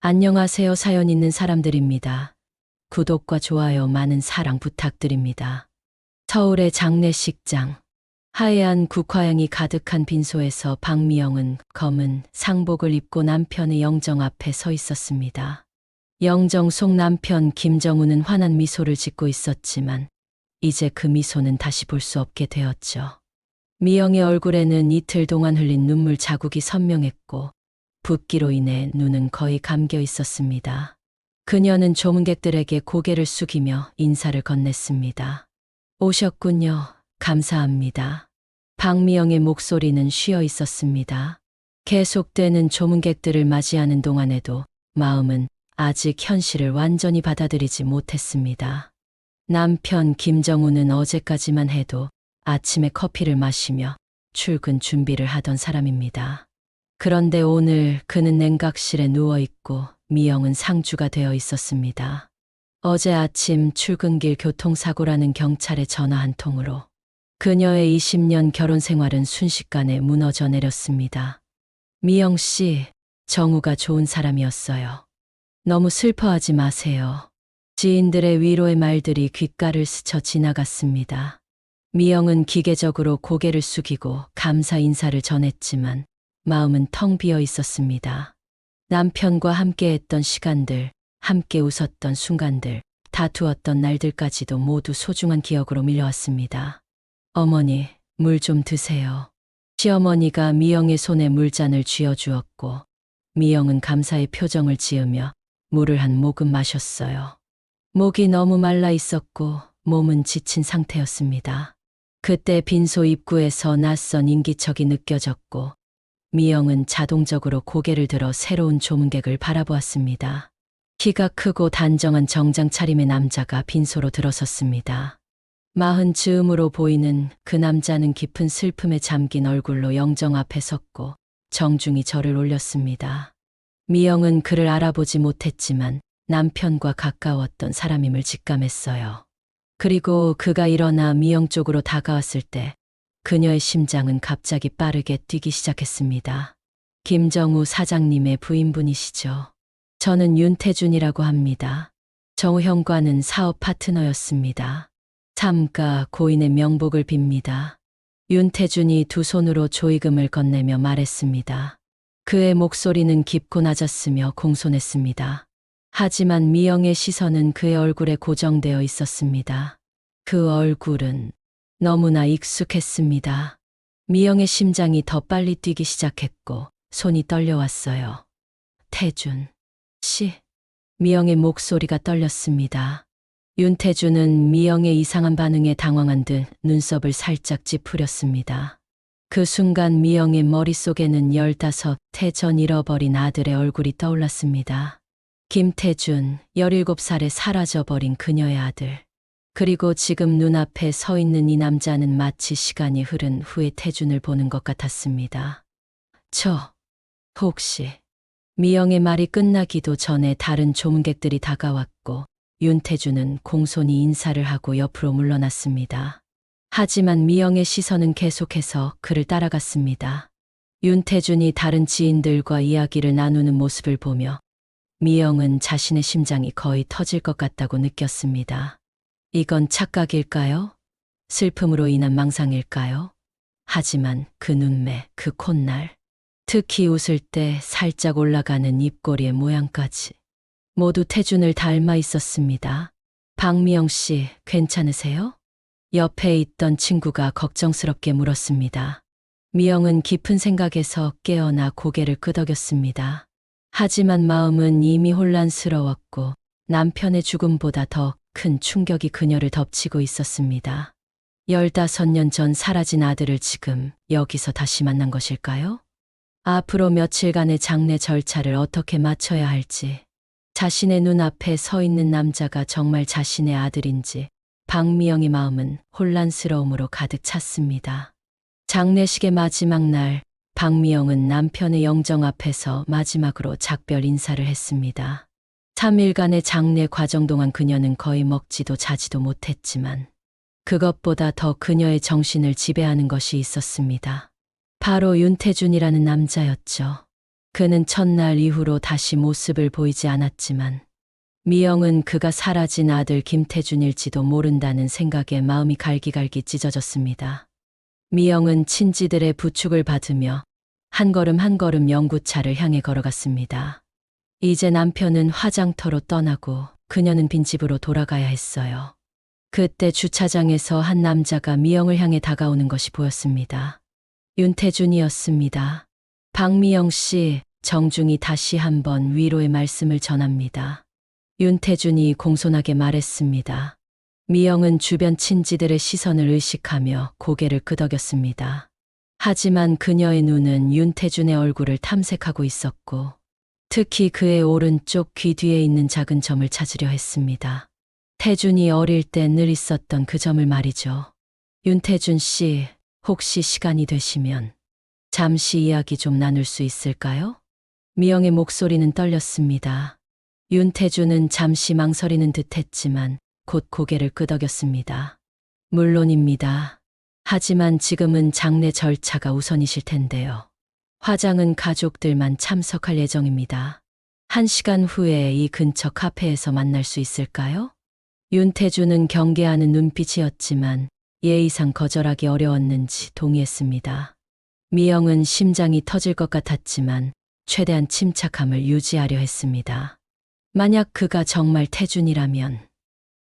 안녕하세요. 사연 있는 사람들입니다. 구독과 좋아요 많은 사랑 부탁드립니다. 서울의 장례식장. 하얀 국화향이 가득한 빈소에서 박미영은 검은 상복을 입고 남편의 영정 앞에 서 있었습니다. 영정 속 남편 김정우는 환한 미소를 짓고 있었지만 이제 그 미소는 다시 볼 수 없게 되었죠. 미영의 얼굴에는 이틀 동안 흘린 눈물 자국이 선명했고 붓기로 인해 눈은 거의 감겨 있었습니다. 그녀는 조문객들에게 고개를 숙이며 인사를 건넸습니다. 오셨군요. 감사합니다. 박미영의 목소리는 쉬어 있었습니다. 계속되는 조문객들을 맞이하는 동안에도 마음은 아직 현실을 완전히 받아들이지 못했습니다. 남편 김정우는 어제까지만 해도 아침에 커피를 마시며 출근 준비를 하던 사람입니다. 그런데 오늘 그는 냉각실에 누워있고 미영은 상주가 되어 있었습니다. 어제 아침 출근길 교통사고라는 경찰에 전화 한 통으로 그녀의 20년 결혼 생활은 순식간에 무너져 내렸습니다. 미영 씨, 정우가 좋은 사람이었어요. 너무 슬퍼하지 마세요. 지인들의 위로의 말들이 귓가를 스쳐 지나갔습니다. 미영은 기계적으로 고개를 숙이고 감사 인사를 전했지만 마음은 텅 비어 있었습니다. 남편과 함께했던 시간들, 함께 웃었던 순간들, 다투었던 날들까지도 모두 소중한 기억으로 밀려왔습니다. 어머니, 물 좀 드세요. 시어머니가 미영의 손에 물잔을 쥐어주었고 미영은 감사의 표정을 지으며 물을 한 모금 마셨어요. 목이 너무 말라 있었고 몸은 지친 상태였습니다. 그때 빈소 입구에서 낯선 인기척이 느껴졌고 미영은 자동적으로 고개를 들어 새로운 조문객을 바라보았습니다. 키가 크고 단정한 정장 차림의 남자가 빈소로 들어섰습니다. 마흔 즈음으로 보이는 그 남자는 깊은 슬픔에 잠긴 얼굴로 영정 앞에 섰고 정중히 절을 올렸습니다. 미영은 그를 알아보지 못했지만 남편과 가까웠던 사람임을 직감했어요. 그리고 그가 일어나 미영 쪽으로 다가왔을 때 그녀의 심장은 갑자기 빠르게 뛰기 시작했습니다. 김정우 사장님의 부인분이시죠? 저는 윤태준이라고 합니다. 정우 형과는 사업 파트너였습니다. 삼가 고인의 명복을 빕니다. 윤태준이 두 손으로 조의금을 건네며 말했습니다. 그의 목소리는 깊고 낮았으며 공손했습니다. 하지만 미영의 시선은 그의 얼굴에 고정되어 있었습니다. 그 얼굴은 너무나 익숙했습니다. 미영의 심장이 더 빨리 뛰기 시작했고 손이 떨려왔어요. 태준 씨. 미영의 목소리가 떨렸습니다. 윤태준은 미영의 이상한 반응에 당황한 듯 눈썹을 살짝 찌푸렸습니다. 그 순간 미영의 머릿속에는 15해 전 잃어버린 아들의 얼굴이 떠올랐습니다. 김태준, 17살에 사라져버린 그녀의 아들. 그리고 지금 눈앞에 서 있는 이 남자는 마치 시간이 흐른 후에 태준을 보는 것 같았습니다. 혹시 미영의 말이 끝나기도 전에 다른 조문객들이 다가왔고 윤태준은 공손히 인사를 하고 옆으로 물러났습니다. 하지만 미영의 시선은 계속해서 그를 따라갔습니다. 윤태준이 다른 지인들과 이야기를 나누는 모습을 보며 미영은 자신의 심장이 거의 터질 것 같다고 느꼈습니다. 이건 착각일까요? 슬픔으로 인한 망상일까요? 하지만 그 눈매, 그 콧날, 특히 웃을 때 살짝 올라가는 입꼬리의 모양까지 모두 태준을 닮아 있었습니다. 박미영 씨, 괜찮으세요? 옆에 있던 친구가 걱정스럽게 물었습니다. 미영은 깊은 생각에서 깨어나 고개를 끄덕였습니다. 하지만 마음은 이미 혼란스러웠고 남편의 죽음보다 더 큰 충격이 그녀를 덮치고 있었습니다. 15년 전 사라진 아들을 지금 여기서 다시 만난 것일까요? 앞으로 며칠간의 장례 절차를 어떻게 마쳐야 할지, 자신의 눈앞에 서 있는 남자가 정말 자신의 아들인지 박미영의 마음은 혼란스러움으로 가득 찼습니다. 장례식의 마지막 날, 박미영은 남편의 영정 앞에서 마지막으로 작별 인사를 했습니다. 3일간의 장례 과정 동안 그녀는 거의 먹지도 자지도 못했지만 그것보다 더 그녀의 정신을 지배하는 것이 있었습니다. 바로 윤태준이라는 남자였죠. 그는 첫날 이후로 다시 모습을 보이지 않았지만 미영은 그가 사라진 아들 김태준일지도 모른다는 생각에 마음이 갈기갈기 찢어졌습니다. 미영은 친지들의 부축을 받으며 한 걸음 한 걸음 연구차를 향해 걸어갔습니다. 이제 남편은 화장터로 떠나고 그녀는 빈집으로 돌아가야 했어요. 그때 주차장에서 한 남자가 미영을 향해 다가오는 것이 보였습니다. 윤태준이었습니다. 박미영 씨, 정중히 다시 한번 위로의 말씀을 전합니다. 윤태준이 공손하게 말했습니다. 미영은 주변 친지들의 시선을 의식하며 고개를 끄덕였습니다. 하지만 그녀의 눈은 윤태준의 얼굴을 탐색하고 있었고 특히 그의 오른쪽 귀 뒤에 있는 작은 점을 찾으려 했습니다. 태준이 어릴 때 늘 있었던 그 점을 말이죠. 윤태준 씨, 혹시 시간이 되시면 잠시 이야기 좀 나눌 수 있을까요? 미영의 목소리는 떨렸습니다. 윤태준은 잠시 망설이는 듯 했지만 곧 고개를 끄덕였습니다. 물론입니다. 하지만 지금은 장례 절차가 우선이실 텐데요. 화장은 가족들만 참석할 예정입니다. 1시간 후에 이 근처 카페에서 만날 수 있을까요? 윤태준은 경계하는 눈빛이었지만 예의상 거절하기 어려웠는지 동의했습니다. 미영은 심장이 터질 것 같았지만 최대한 침착함을 유지하려 했습니다. 만약 그가 정말 태준이라면,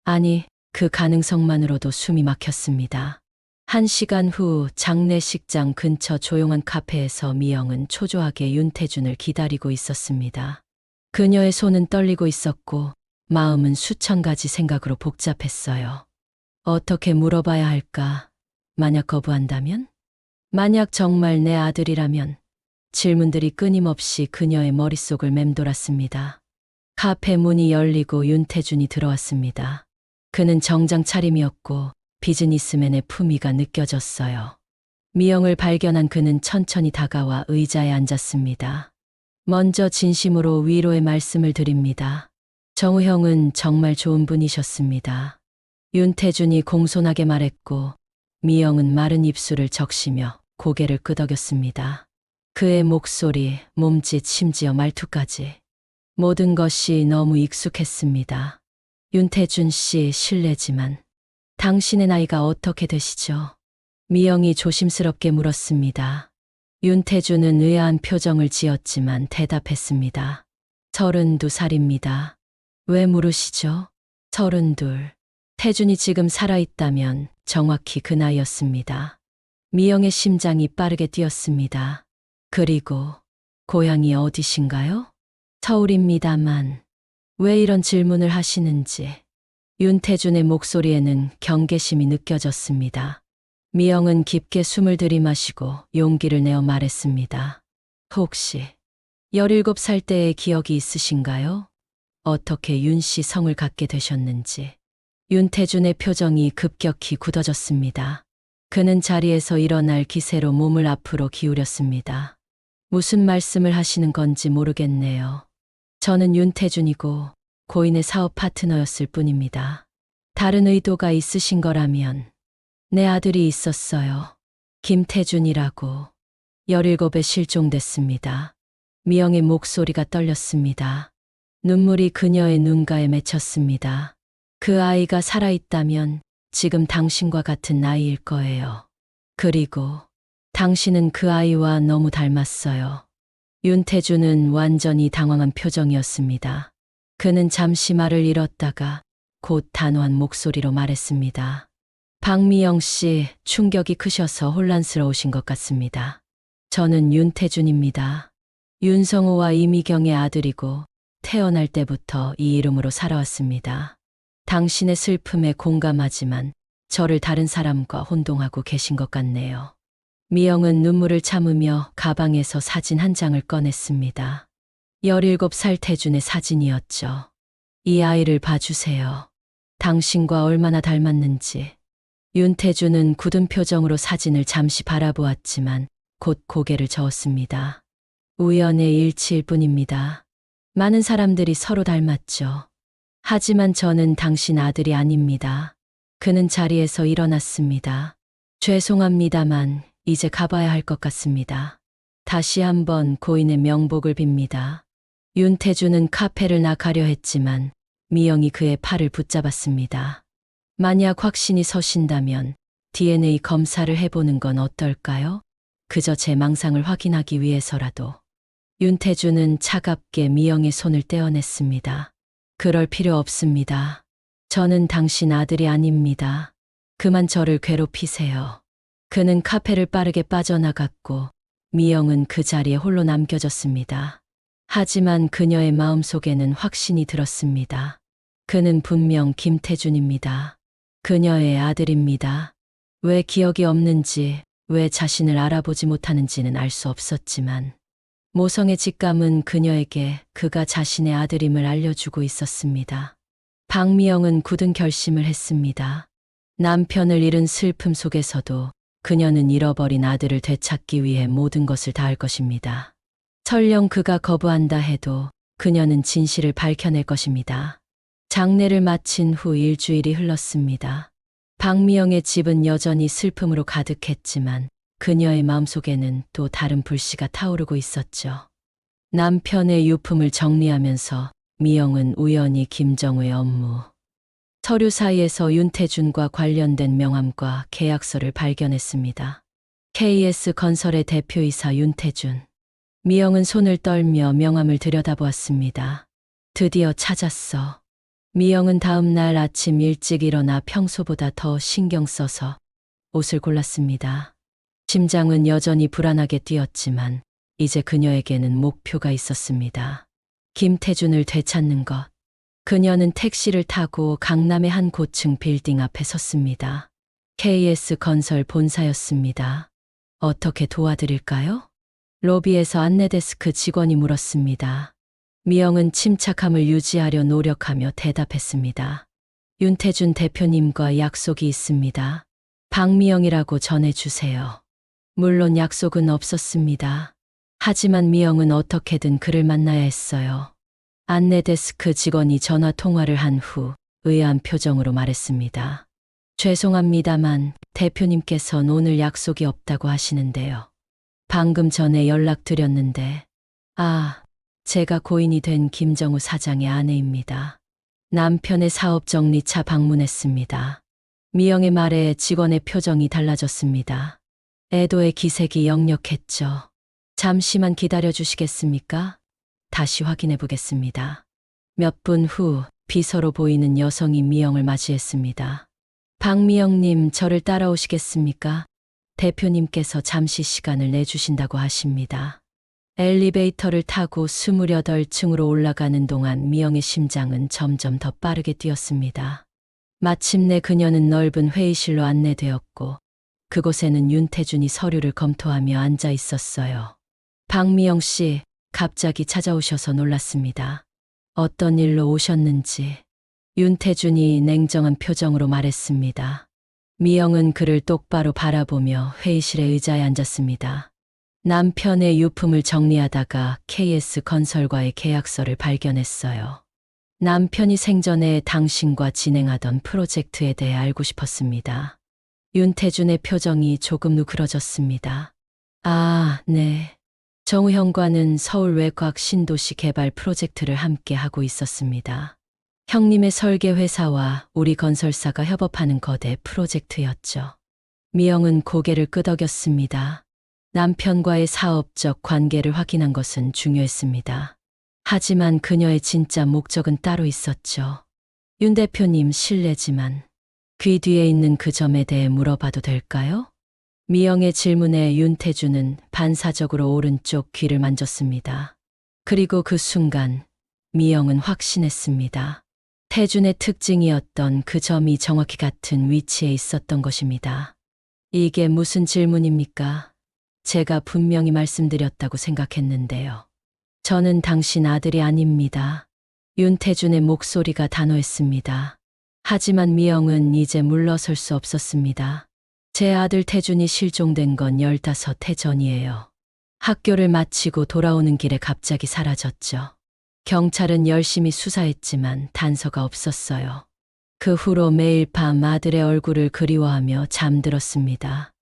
아니, 그 가능성만으로도 숨이 막혔습니다. 1시간 후 장례식장 근처 조용한 카페에서 미영은 초조하게 윤태준을 기다리고 있었습니다. 그녀의 손은 떨리고 있었고 마음은 수천 가지 생각으로 복잡했어요. 어떻게 물어봐야 할까? 만약 거부한다면? 만약 정말 내 아들이라면? 질문들이 끊임없이 그녀의 머릿속을 맴돌았습니다. 카페 문이 열리고 윤태준이 들어왔습니다. 그는 정장 차림이었고 비즈니스맨의 품위가 느껴졌어요. 미영을 발견한 그는 천천히 다가와 의자에 앉았습니다. 먼저 진심으로 위로의 말씀을 드립니다. 정우 형은 정말 좋은 분이셨습니다. 윤태준이 공손하게 말했고 미영은 마른 입술을 적시며 고개를 끄덕였습니다. 그의 목소리, 몸짓, 심지어 말투까지 모든 것이 너무 익숙했습니다. 윤태준 씨, 실례지만 당신의 나이가 어떻게 되시죠? 미영이 조심스럽게 물었습니다. 윤태준은 의아한 표정을 지었지만 대답했습니다. 32살입니다. 왜 물으시죠? 32. 태준이 지금 살아있다면 정확히 그 나이였습니다. 미영의 심장이 빠르게 뛰었습니다. 그리고 고향이 어디신가요? 서울입니다만 왜 이런 질문을 하시는지. 윤태준의 목소리에는 경계심이 느껴졌습니다. 미영은 깊게 숨을 들이마시고 용기를 내어 말했습니다. 혹시 17살 때의 기억이 있으신가요? 어떻게 윤 씨 성을 갖게 되셨는지. 윤태준의 표정이 급격히 굳어졌습니다. 그는 자리에서 일어날 기세로 몸을 앞으로 기울였습니다. 무슨 말씀을 하시는 건지 모르겠네요. 저는 윤태준이고 고인의 사업 파트너였을 뿐입니다. 다른 의도가 있으신 거라면 내 아들이 있었어요. 김태준이라고. 17에 실종됐습니다. 미영의 목소리가 떨렸습니다. 눈물이 그녀의 눈가에 맺혔습니다. 그 아이가 살아있다면 지금 당신과 같은 나이일 거예요. 그리고 당신은 그 아이와 너무 닮았어요. 윤태준은 완전히 당황한 표정이었습니다. 그는 잠시 말을 잃었다가 곧 단호한 목소리로 말했습니다. 박미영 씨, 충격이 크셔서 혼란스러우신 것 같습니다. 저는 윤태준입니다. 윤성호와 이미경의 아들이고 태어날 때부터 이 이름으로 살아왔습니다. 당신의 슬픔에 공감하지만 저를 다른 사람과 혼동하고 계신 것 같네요. 미영은 눈물을 참으며 가방에서 사진 한 장을 꺼냈습니다. 17살 태준의 사진이었죠. 이 아이를 봐주세요. 당신과 얼마나 닮았는지. 윤태준은 굳은 표정으로 사진을 잠시 바라보았지만 곧 고개를 저었습니다. 우연의 일치일 뿐입니다. 많은 사람들이 서로 닮았죠. 하지만 저는 당신 아들이 아닙니다. 그는 자리에서 일어났습니다. 죄송합니다만 이제 가봐야 할 것 같습니다. 다시 한번 고인의 명복을 빕니다. 윤태주는 카페를 나가려 했지만 미영이 그의 팔을 붙잡았습니다. 만약 확신이 서신다면 DNA 검사를 해보는 건 어떨까요? 그저 제 망상을 확인하기 위해서라도. 윤태주는 차갑게 미영의 손을 떼어냈습니다. 그럴 필요 없습니다. 저는 당신 아들이 아닙니다. 그만 저를 괴롭히세요. 그는 카페를 빠르게 빠져나갔고 미영은 그 자리에 홀로 남겨졌습니다. 하지만 그녀의 마음속에는 확신이 들었습니다. 그는 분명 김태준입니다. 그녀의 아들입니다. 왜 기억이 없는지, 왜 자신을 알아보지 못하는지는 알 수 없었지만 모성의 직감은 그녀에게 그가 자신의 아들임을 알려주고 있었습니다. 박미영은 굳은 결심을 했습니다. 남편을 잃은 슬픔 속에서도 그녀는 잃어버린 아들을 되찾기 위해 모든 것을 다할 것입니다. 설령 그가 거부한다 해도 그녀는 진실을 밝혀낼 것입니다. 장례를 마친 후 일주일이 흘렀습니다. 박미영의 집은 여전히 슬픔으로 가득했지만 그녀의 마음속에는 또 다른 불씨가 타오르고 있었죠. 남편의 유품을 정리하면서 미영은 우연히 김정우의 업무, 서류 사이에서 윤태준과 관련된 명함과 계약서를 발견했습니다. KS건설의 대표이사 윤태준. 미영은 손을 떨며 명함을 들여다보았습니다. 드디어 찾았어. 미영은 다음 날 아침 일찍 일어나 평소보다 더 신경 써서 옷을 골랐습니다. 심장은 여전히 불안하게 뛰었지만 이제 그녀에게는 목표가 있었습니다. 김태준을 되찾는 것. 그녀는 택시를 타고 강남의 한 고층 빌딩 앞에 섰습니다. KS건설 본사였습니다. 어떻게 도와드릴까요? 로비에서 안내데스크 직원이 물었습니다. 미영은 침착함을 유지하려 노력하며 대답했습니다. 윤태준 대표님과 약속이 있습니다. 박미영이라고 전해주세요. 물론 약속은 없었습니다. 하지만 미영은 어떻게든 그를 만나야 했어요. 안내데스크 직원이 전화 통화를 한 후 의아한 표정으로 말했습니다. 죄송합니다만 대표님께선 오늘 약속이 없다고 하시는데요. 방금 전에 연락드렸는데, 제가 고인이 된 김정우 사장의 아내입니다. 남편의 사업 정리차 방문했습니다. 미영의 말에 직원의 표정이 달라졌습니다. 애도의 기색이 역력했죠. 잠시만 기다려 주시겠습니까? 다시 확인해 보겠습니다. 몇 분 후 비서로 보이는 여성이 미영을 맞이했습니다. 박미영님, 저를 따라오시겠습니까? 대표님께서 잠시 시간을 내주신다고 하십니다. 엘리베이터를 타고 28층으로 올라가는 동안 미영의 심장은 점점 더 빠르게 뛰었습니다. 마침내 그녀는 넓은 회의실로 안내되었고 그곳에는 윤태준이 서류를 검토하며 앉아 있었어요. 박미영 씨, 갑자기 찾아오셔서 놀랐습니다. 어떤 일로 오셨는지. 윤태준이 냉정한 표정으로 말했습니다. 미영은 그를 똑바로 바라보며 회의실의 의자에 앉았습니다. 남편의 유품을 정리하다가 KS건설과의 계약서를 발견했어요. 남편이 생전에 당신과 진행하던 프로젝트에 대해 알고 싶었습니다. 윤태준의 표정이 조금 누그러졌습니다. 네. 정우 형과는 서울 외곽 신도시 개발 프로젝트를 함께 하고 있었습니다. 형님의 설계 회사와 우리 건설사가 협업하는 거대 프로젝트였죠. 미영은 고개를 끄덕였습니다. 남편과의 사업적 관계를 확인한 것은 중요했습니다. 하지만 그녀의 진짜 목적은 따로 있었죠. 윤 대표님, 실례지만 귀 뒤에 있는 그 점에 대해 물어봐도 될까요? 미영의 질문에 윤태준은 반사적으로 오른쪽 귀를 만졌습니다. 그리고 그 순간 미영은 확신했습니다. 태준의 특징이었던 그 점이 정확히 같은 위치에 있었던 것입니다. 이게 무슨 질문입니까? 제가 분명히 말씀드렸다고 생각했는데요. 저는 당신 아들이 아닙니다. 윤태준의 목소리가 단호했습니다. 하지만 미영은 이제 물러설 수 없었습니다. 제 아들 태준이 실종된 건 15해 전이에요. 학교를 마치고 돌아오는 길에 갑자기 사라졌죠. 경찰은 열심히 수사했지만 단서가 없었어요. 그 후로 매일 밤 아들의 얼굴을 그리워하며 잠들었습니다.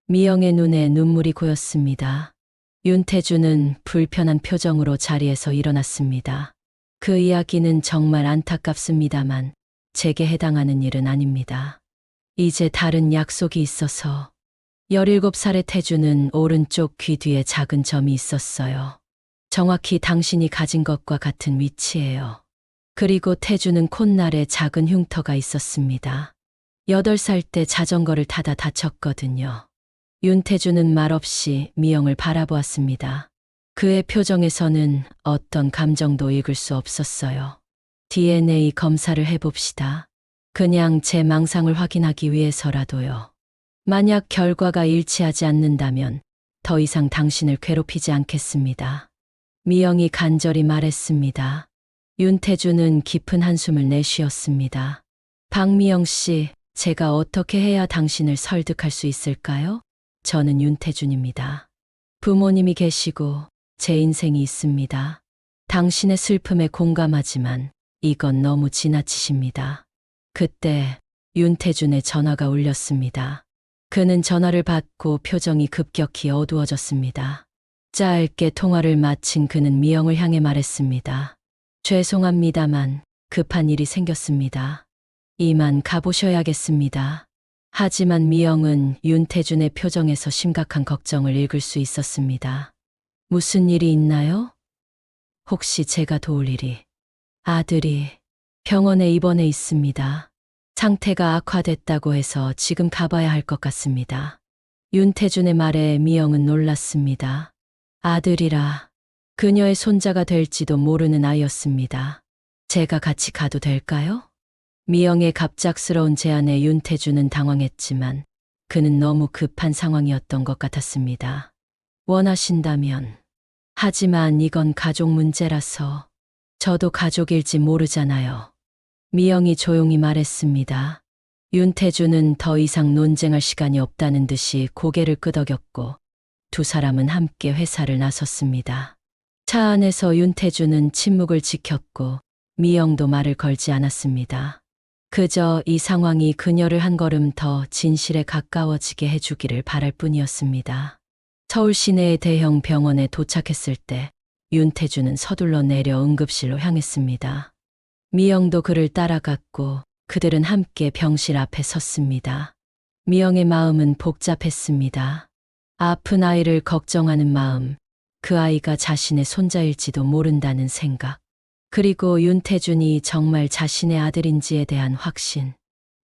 미영의 눈에 눈물이 고였습니다. 윤태주는 불편한 표정으로 자리에서 일어났습니다. 그 이야기는 정말 안타깝습니다만 제게 해당하는 일은 아닙니다. 이제 다른 약속이 있어서. 17살의 태주는 오른쪽 귀 뒤에 작은 점이 있었어요. 정확히 당신이 가진 것과 같은 위치예요. 그리고 태주는 콧날에 작은 흉터가 있었습니다. 8살 때 자전거를 타다 다쳤거든요. 윤태주는 말없이 미영을 바라보았습니다. 그의 표정에서는 어떤 감정도 읽을 수 없었어요. DNA 검사를 해봅시다. 그냥 제 망상을 확인하기 위해서라도요. 만약 결과가 일치하지 않는다면 더 이상 당신을 괴롭히지 않겠습니다. 미영이 간절히 말했습니다. 윤태주는 깊은 한숨을 내쉬었습니다. 박미영 씨, 제가 어떻게 해야 당신을 설득할 수 있을까요? 저는 윤태준입니다. 부모님이 계시고 제 인생이 있습니다. 당신의 슬픔에 공감하지만 이건 너무 지나치십니다. 그때 윤태준의 전화가 울렸습니다. 그는 전화를 받고 표정이 급격히 어두워졌습니다. 짧게 통화를 마친 그는 미영을 향해 말했습니다. 죄송합니다만 급한 일이 생겼습니다. 이만 가보셔야겠습니다. 하지만 미영은 윤태준의 표정에서 심각한 걱정을 읽을 수 있었습니다. 무슨 일이 있나요? 혹시 제가 도울 일이? 아들이 병원에 입원해 있습니다. 상태가 악화됐다고 해서 지금 가봐야 할 것 같습니다. 윤태준의 말에 미영은 놀랐습니다. 아들이라 그녀의 손자가 될지도 모르는 아이였습니다. 제가 같이 가도 될까요? 미영의 갑작스러운 제안에 윤태준은 당황했지만 그는 너무 급한 상황이었던 것 같았습니다. 원하신다면. 하지만 이건 가족 문제라서 저도 가족일지 모르잖아요. 미영이 조용히 말했습니다. 윤태준은 더 이상 논쟁할 시간이 없다는 듯이 고개를 끄덕였고 두 사람은 함께 회사를 나섰습니다. 차 안에서 윤태준은 침묵을 지켰고 미영도 말을 걸지 않았습니다. 그저 이 상황이 그녀를 한 걸음 더 진실에 가까워지게 해주기를 바랄 뿐이었습니다. 서울 시내의 대형 병원에 도착했을 때 윤태준은 서둘러 내려 응급실로 향했습니다. 미영도 그를 따라갔고 그들은 함께 병실 앞에 섰습니다. 미영의 마음은 복잡했습니다. 아픈 아이를 걱정하는 마음, 그 아이가 자신의 손자일지도 모른다는 생각, 그리고 윤태준이 정말 자신의 아들인지에 대한 확신,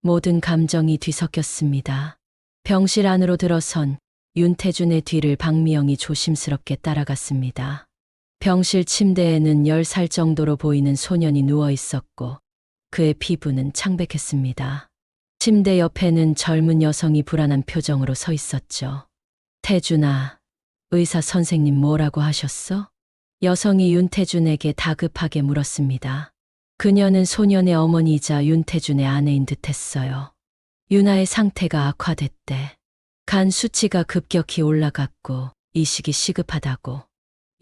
모든 감정이 뒤섞였습니다. 병실 안으로 들어선 윤태준의 뒤를 박미영이 조심스럽게 따라갔습니다. 병실 침대에는 10살 정도로 보이는 소년이 누워 있었고 그의 피부는 창백했습니다. 침대 옆에는 젊은 여성이 불안한 표정으로 서 있었죠. 태준아, 의사 선생님 뭐라고 하셨어? 여성이 윤태준에게 다급하게 물었습니다. 그녀는 소년의 어머니이자 윤태준의 아내인 듯했어요. 유나의 상태가 악화됐대. 간 수치가 급격히 올라갔고 이식이 시급하다고.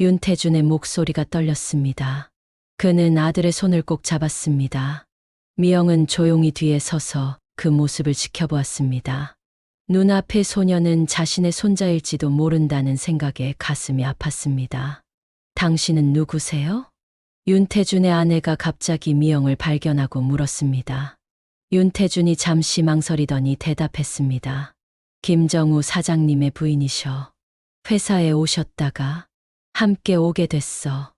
윤태준의 목소리가 떨렸습니다. 그는 아들의 손을 꼭 잡았습니다. 미영은 조용히 뒤에 서서 그 모습을 지켜보았습니다. 눈앞의 소녀는 자신의 손자일지도 모른다는 생각에 가슴이 아팠습니다. 당신은 누구세요? 윤태준의 아내가 갑자기 미영을 발견하고 물었습니다. 윤태준이 잠시 망설이더니 대답했습니다. 김정우 사장님의 부인이셔. 회사에 오셨다가 함께 오게 됐어.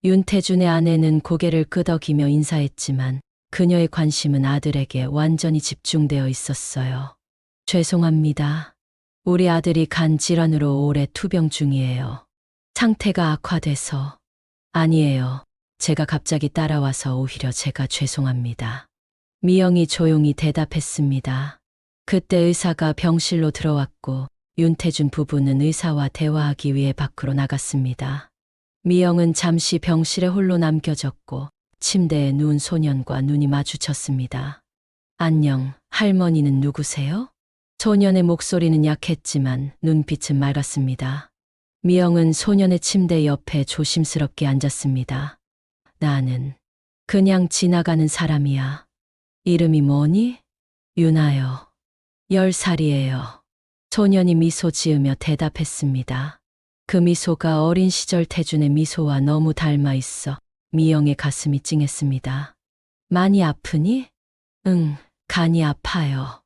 윤태준의 아내는 고개를 끄덕이며 인사했지만 그녀의 관심은 아들에게 완전히 집중되어 있었어요. 죄송합니다. 우리 아들이 간 질환으로 오래 투병 중이에요. 상태가 악화돼서. 아니에요. 제가 갑자기 따라와서 오히려 제가 죄송합니다. 미영이 조용히 대답했습니다. 그때 의사가 병실로 들어왔고 윤태준 부부는 의사와 대화하기 위해 밖으로 나갔습니다. 미영은 잠시 병실에 홀로 남겨졌고 침대에 누운 소년과 눈이 마주쳤습니다. 안녕, 할머니는 누구세요? 소년의 목소리는 약했지만 눈빛은 맑았습니다. 미영은 소년의 침대 옆에 조심스럽게 앉았습니다. 나는 그냥 지나가는 사람이야. 이름이 뭐니? 유나요. 10살이에요. 소년이 미소 지으며 대답했습니다. 그 미소가 어린 시절 태준의 미소와 너무 닮아 있어 미영의 가슴이 찡했습니다. 많이 아프니? 응, 간이 아파요.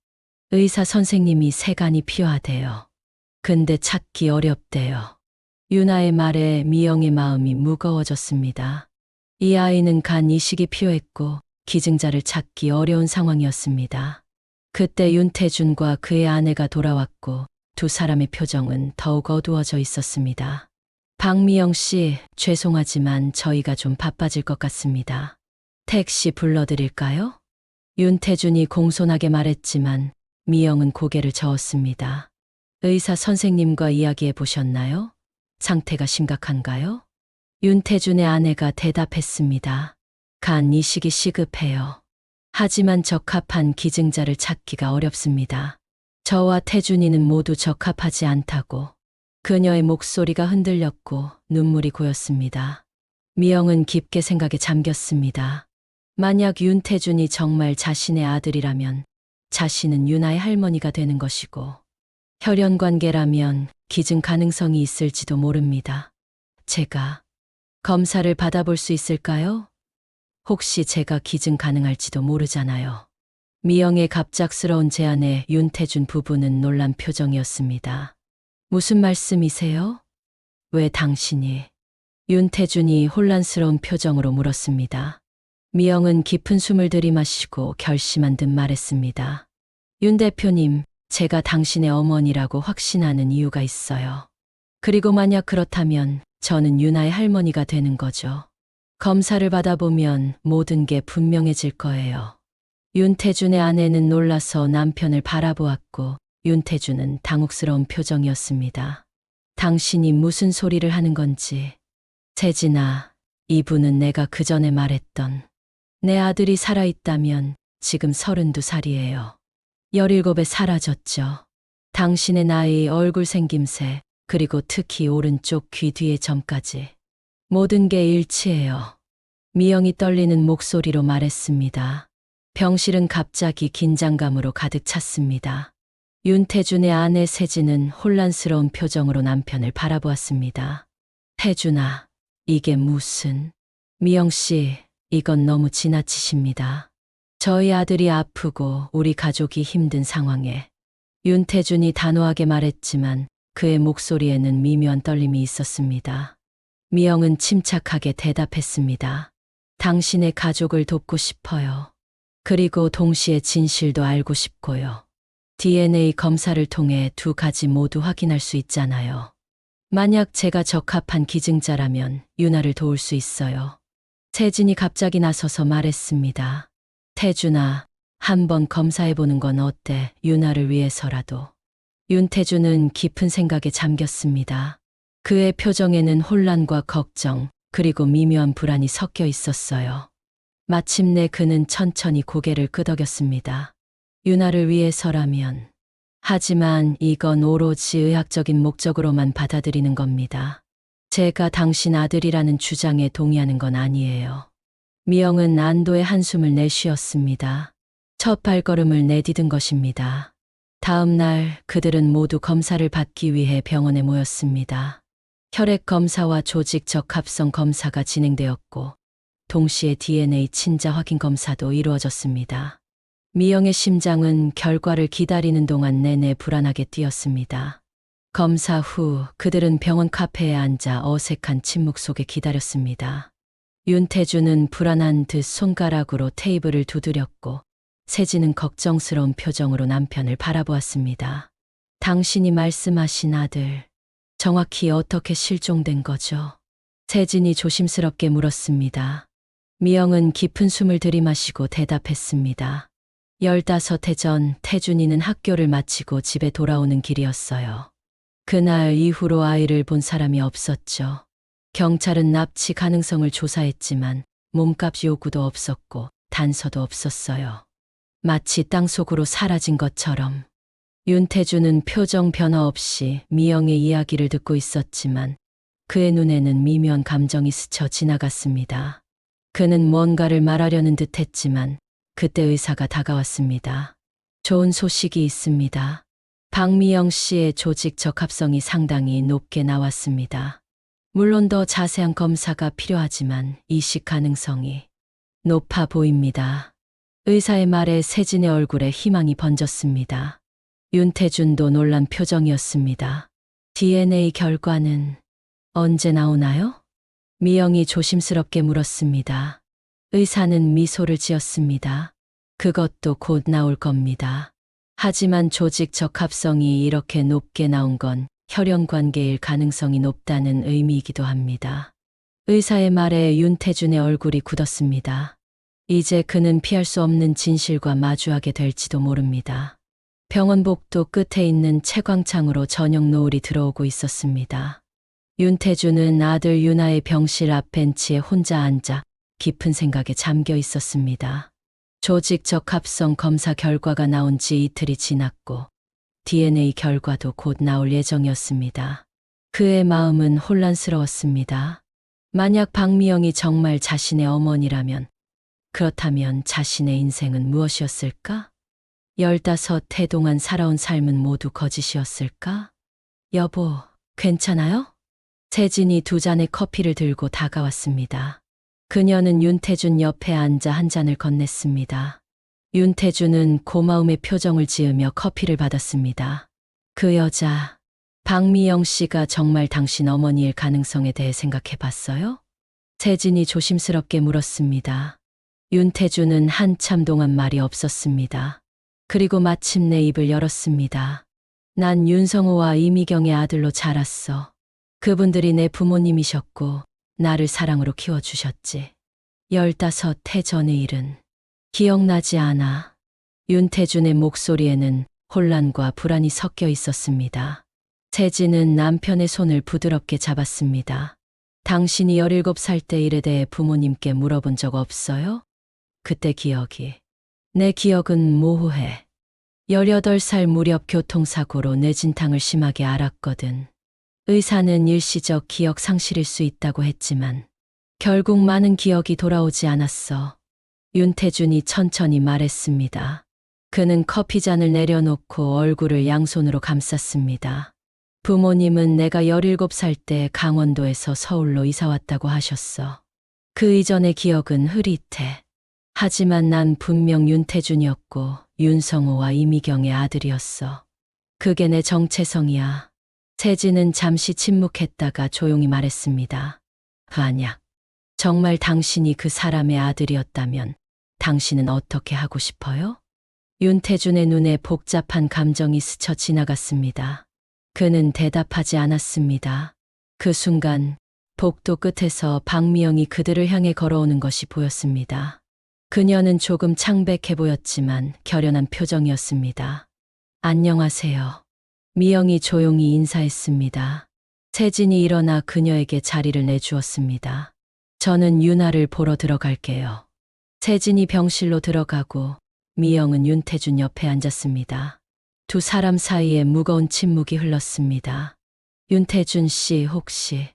의사 선생님이 세간이 필요하대요. 근데 찾기 어렵대요. 유나의 말에 미영의 마음이 무거워졌습니다. 이 아이는 간 이식이 필요했고 기증자를 찾기 어려운 상황이었습니다. 그때 윤태준과 그의 아내가 돌아왔고 두 사람의 표정은 더욱 어두워져 있었습니다. 박미영 씨, 죄송하지만 저희가 좀 바빠질 것 같습니다. 택시 불러드릴까요? 윤태준이 공손하게 말했지만 미영은 고개를 저었습니다. 의사 선생님과 이야기해 보셨나요? 상태가 심각한가요? 윤태준의 아내가 대답했습니다. 간 이식이 시급해요. 하지만 적합한 기증자를 찾기가 어렵습니다. 저와 태준이는 모두 적합하지 않다고. 그녀의 목소리가 흔들렸고 눈물이 고였습니다. 미영은 깊게 생각에 잠겼습니다. 만약 윤태준이 정말 자신의 아들이라면 자신은 유나의 할머니가 되는 것이고 혈연관계라면 기증 가능성이 있을지도 모릅니다. 제가 검사를 받아볼 수 있을까요? 혹시 제가 기증 가능할지도 모르잖아요. 미영의 갑작스러운 제안에 윤태준 부부는 놀란 표정이었습니다. 무슨 말씀이세요? 왜 당신이? 윤태준이 혼란스러운 표정으로 물었습니다. 미영은 깊은 숨을 들이마시고 결심한 듯 말했습니다. 윤 대표님, 제가 당신의 어머니라고 확신하는 이유가 있어요. 그리고 만약 그렇다면 저는 유나의 할머니가 되는 거죠. 검사를 받아보면 모든 게 분명해질 거예요. 윤태준의 아내는 놀라서 남편을 바라보았고 윤태준은 당혹스러운 표정이었습니다. 당신이 무슨 소리를 하는 건지. 세진아, 이분은 내가 그 전에 말했던 내 아들이 살아있다면 지금 32살이에요. 17에 사라졌죠. 당신의 나이, 얼굴 생김새, 그리고 특히 오른쪽 귀 뒤의 점까지. 모든 게 일치해요. 미영이 떨리는 목소리로 말했습니다. 병실은 갑자기 긴장감으로 가득 찼습니다. 윤태준의 아내 세진은 혼란스러운 표정으로 남편을 바라보았습니다. 태준아, 이게 무슨... 미영 씨, 이건 너무 지나치십니다. 저희 아들이 아프고 우리 가족이 힘든 상황에. 윤태준이 단호하게 말했지만 그의 목소리에는 미묘한 떨림이 있었습니다. 미영은 침착하게 대답했습니다. 당신의 가족을 돕고 싶어요. 그리고 동시에 진실도 알고 싶고요. DNA 검사를 통해 두 가지 모두 확인할 수 있잖아요. 만약 제가 적합한 기증자라면 유나를 도울 수 있어요. 세진이 갑자기 나서서 말했습니다. 태준아, 한번 검사해보는 건 어때? 유나를 위해서라도. 윤태준은 깊은 생각에 잠겼습니다. 그의 표정에는 혼란과 걱정, 그리고 미묘한 불안이 섞여 있었어요. 마침내 그는 천천히 고개를 끄덕였습니다. 유나를 위해서라면. 하지만 이건 오로지 의학적인 목적으로만 받아들이는 겁니다. 제가 당신 아들이라는 주장에 동의하는 건 아니에요. 미영은 안도의 한숨을 내쉬었습니다. 첫 발걸음을 내디딘 것입니다. 다음 날 그들은 모두 검사를 받기 위해 병원에 모였습니다. 혈액 검사와 조직 적합성 검사가 진행되었고 동시에 DNA 친자 확인 검사도 이루어졌습니다. 미영의 심장은 결과를 기다리는 동안 내내 불안하게 뛰었습니다. 검사 후 그들은 병원 카페에 앉아 어색한 침묵 속에 기다렸습니다. 윤태준은 불안한 듯 손가락으로 테이블을 두드렸고 세진은 걱정스러운 표정으로 남편을 바라보았습니다. 당신이 말씀하신 아들, 정확히 어떻게 실종된 거죠? 세진이 조심스럽게 물었습니다. 미영은 깊은 숨을 들이마시고 대답했습니다. 15해 전 태준이는 학교를 마치고 집에 돌아오는 길이었어요. 그날 이후로 아이를 본 사람이 없었죠. 경찰은 납치 가능성을 조사했지만 몸값 요구도 없었고 단서도 없었어요. 마치 땅속으로 사라진 것처럼. 윤태준은 표정 변화 없이 미영의 이야기를 듣고 있었지만 그의 눈에는 미묘한 감정이 스쳐 지나갔습니다. 그는 뭔가를 말하려는 듯 했지만 그때 의사가 다가왔습니다. 좋은 소식이 있습니다. 박미영 씨의 조직 적합성이 상당히 높게 나왔습니다. 물론 더 자세한 검사가 필요하지만 이식 가능성이 높아 보입니다. 의사의 말에 세진의 얼굴에 희망이 번졌습니다. 윤태준도 놀란 표정이었습니다. DNA 결과는 언제 나오나요? 미영이 조심스럽게 물었습니다. 의사는 미소를 지었습니다. 그것도 곧 나올 겁니다. 하지만 조직 적합성이 이렇게 높게 나온 건 혈연 관계일 가능성이 높다는 의미이기도 합니다. 의사의 말에 윤태준의 얼굴이 굳었습니다. 이제 그는 피할 수 없는 진실과 마주하게 될지도 모릅니다. 병원 복도 끝에 있는 채광창으로 저녁 노을이 들어오고 있었습니다. 윤태준은 아들 윤아의 병실 앞 벤치에 혼자 앉아 깊은 생각에 잠겨 있었습니다. 조직 적합성 검사 결과가 나온 지 이틀이 지났고 DNA 결과도 곧 나올 예정이었습니다. 그의 마음은 혼란스러웠습니다. 만약 박미영이 정말 자신의 어머니라면, 그렇다면 자신의 인생은 무엇이었을까? 15해 동안 살아온 삶은 모두 거짓이었을까? 여보, 괜찮아요? 세진이 2잔의 커피를 들고 다가왔습니다. 그녀는 윤태준 옆에 앉아 한 잔을 건넸습니다. 윤태준은 고마움의 표정을 지으며 커피를 받았습니다. 그 여자, 박미영 씨가 정말 당신 어머니일 가능성에 대해 생각해 봤어요? 세진이 조심스럽게 물었습니다. 윤태준은 한참 동안 말이 없었습니다. 그리고 마침내 입을 열었습니다. 난 윤성호와 이미경의 아들로 자랐어. 그분들이 내 부모님이셨고 나를 사랑으로 키워주셨지. 15해 전의 일은 기억나지 않아. 윤태준의 목소리에는 혼란과 불안이 섞여 있었습니다. 세진은 남편의 손을 부드럽게 잡았습니다. 당신이 17살 때 일에 대해 부모님께 물어본 적 없어요? 그때 기억이. 내 기억은 모호해. 18살 무렵 교통사고로 뇌진탕을 심하게 앓았거든. 의사는 일시적 기억 상실일 수 있다고 했지만 결국 많은 기억이 돌아오지 않았어. 윤태준이 천천히 말했습니다. 그는 커피잔을 내려놓고 얼굴을 양손으로 감쌌습니다. 부모님은 내가 17살 때 강원도에서 서울로 이사왔다고 하셨어. 그 이전의 기억은 흐릿해. 하지만 난 분명 윤태준이었고 윤성호와 이미경의 아들이었어. 그게 내 정체성이야. 세진은 잠시 침묵했다가 조용히 말했습니다. 만약 정말 당신이 그 사람의 아들이었다면 당신은 어떻게 하고 싶어요? 윤태준의 눈에 복잡한 감정이 스쳐 지나갔습니다. 그는 대답하지 않았습니다. 그 순간 복도 끝에서 박미영이 그들을 향해 걸어오는 것이 보였습니다. 그녀는 조금 창백해 보였지만 결연한 표정이었습니다. 안녕하세요. 미영이 조용히 인사했습니다. 세진이 일어나 그녀에게 자리를 내주었습니다. 저는 윤아를 보러 들어갈게요. 세진이 병실로 들어가고 미영은 윤태준 옆에 앉았습니다. 두 사람 사이에 무거운 침묵이 흘렀습니다. 윤태준 씨 혹시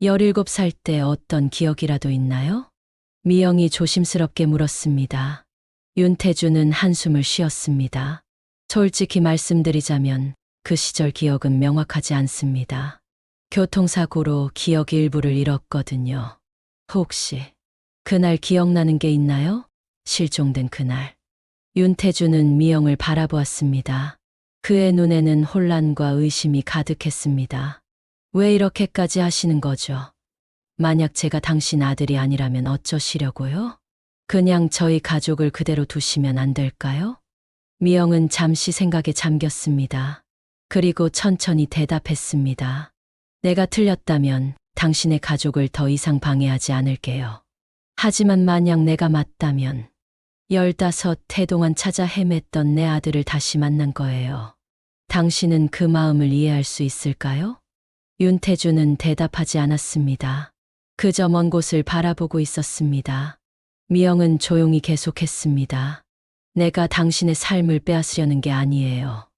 17살 때 어떤 기억이라도 있나요? 미영이 조심스럽게 물었습니다. 윤태준은 한숨을 쉬었습니다. 솔직히 말씀드리자면 그 시절 기억은 명확하지 않습니다. 교통사고로 기억 일부를 잃었거든요. 혹시 그날 기억나는 게 있나요? 실종된 그날. 윤태준은 미영을 바라보았습니다. 그의 눈에는 혼란과 의심이 가득했습니다. 왜 이렇게까지 하시는 거죠? 만약 제가 당신 아들이 아니라면 어쩌시려고요? 그냥 저희 가족을 그대로 두시면 안 될까요? 미영은 잠시 생각에 잠겼습니다. 그리고 천천히 대답했습니다. 내가 틀렸다면 당신의 가족을 더 이상 방해하지 않을게요. 하지만 만약 내가 맞다면 15해 동안 찾아 헤맸던 내 아들을 다시 만난 거예요. 당신은 그 마음을 이해할 수 있을까요? 윤태준은 대답하지 않았습니다. 그저 먼 곳을 바라보고 있었습니다. 미영은 조용히 계속했습니다. 내가 당신의 삶을 빼앗으려는 게 아니에요.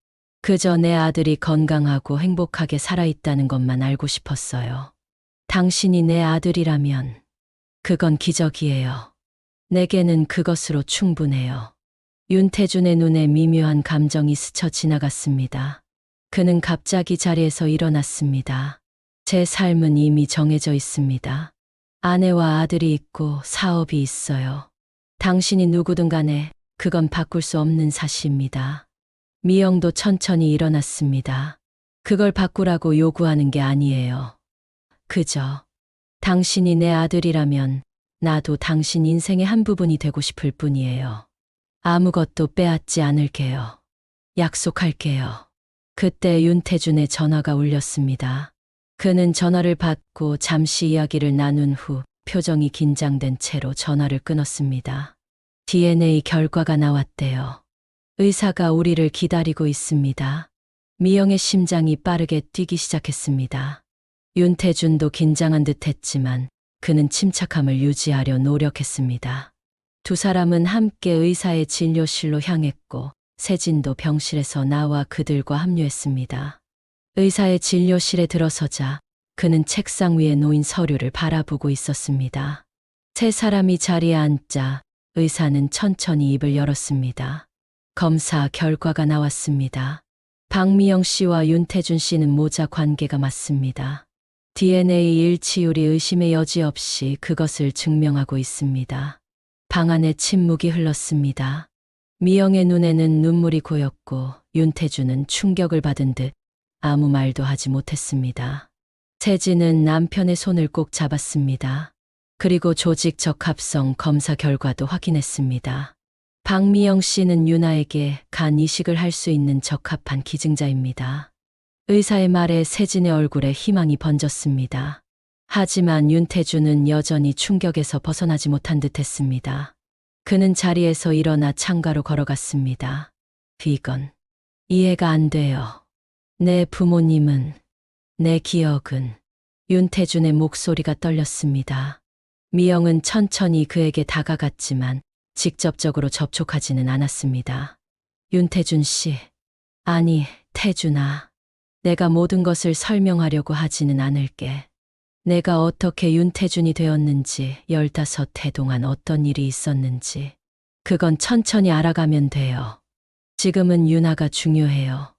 그저 내 아들이 건강하고 행복하게 살아있다는 것만 알고 싶었어요. 당신이 내 아들이라면 그건 기적이에요. 내게는 그것으로 충분해요. 윤태준의 눈에 미묘한 감정이 스쳐 지나갔습니다. 그는 갑자기 자리에서 일어났습니다. 제 삶은 이미 정해져 있습니다. 아내와 아들이 있고 사업이 있어요. 당신이 누구든 간에 그건 바꿀 수 없는 사실입니다. 미영도 천천히 일어났습니다. 그걸 바꾸라고 요구하는 게 아니에요. 그저 당신이 내 아들이라면 나도 당신 인생의 한 부분이 되고 싶을 뿐이에요. 아무것도 빼앗지 않을게요. 약속할게요. 그때 윤태준의 전화가 울렸습니다. 그는 전화를 받고 잠시 이야기를 나눈 후 표정이 긴장된 채로 전화를 끊었습니다. DNA 결과가 나왔대요. 의사가 우리를 기다리고 있습니다. 미영의 심장이 빠르게 뛰기 시작했습니다. 윤태준도 긴장한 듯 했지만 그는 침착함을 유지하려 노력했습니다. 두 사람은 함께 의사의 진료실로 향했고 세진도 병실에서 나와 그들과 합류했습니다. 의사의 진료실에 들어서자 그는 책상 위에 놓인 서류를 바라보고 있었습니다. 세 사람이 자리에 앉자 의사는 천천히 입을 열었습니다. 검사 결과가 나왔습니다. 박미영 씨와 윤태준 씨는 모자 관계가 맞습니다. DNA 일치율이 의심의 여지 없이 그것을 증명하고 있습니다. 방 안에 침묵이 흘렀습니다. 미영의 눈에는 눈물이 고였고 윤태준은 충격을 받은 듯 아무 말도 하지 못했습니다. 세진은 남편의 손을 꼭 잡았습니다. 그리고 조직 적합성 검사 결과도 확인했습니다. 박미영 씨는 유나에게 간 이식을 할 수 있는 적합한 기증자입니다. 의사의 말에 세진의 얼굴에 희망이 번졌습니다. 하지만 윤태준은 여전히 충격에서 벗어나지 못한 듯했습니다. 그는 자리에서 일어나 창가로 걸어갔습니다. 비건. 이해가 안 돼요. 내 부모님은, 내 기억은. 윤태준의 목소리가 떨렸습니다. 미영은 천천히 그에게 다가갔지만 직접적으로 접촉하지는 않았습니다. 윤태준 씨. 아니, 태준아. 내가 모든 것을 설명하려고 하지는 않을게. 내가 어떻게 윤태준이 되었는지, 15해 동안 어떤 일이 있었는지. 그건 천천히 알아가면 돼요. 지금은 유나가 중요해요.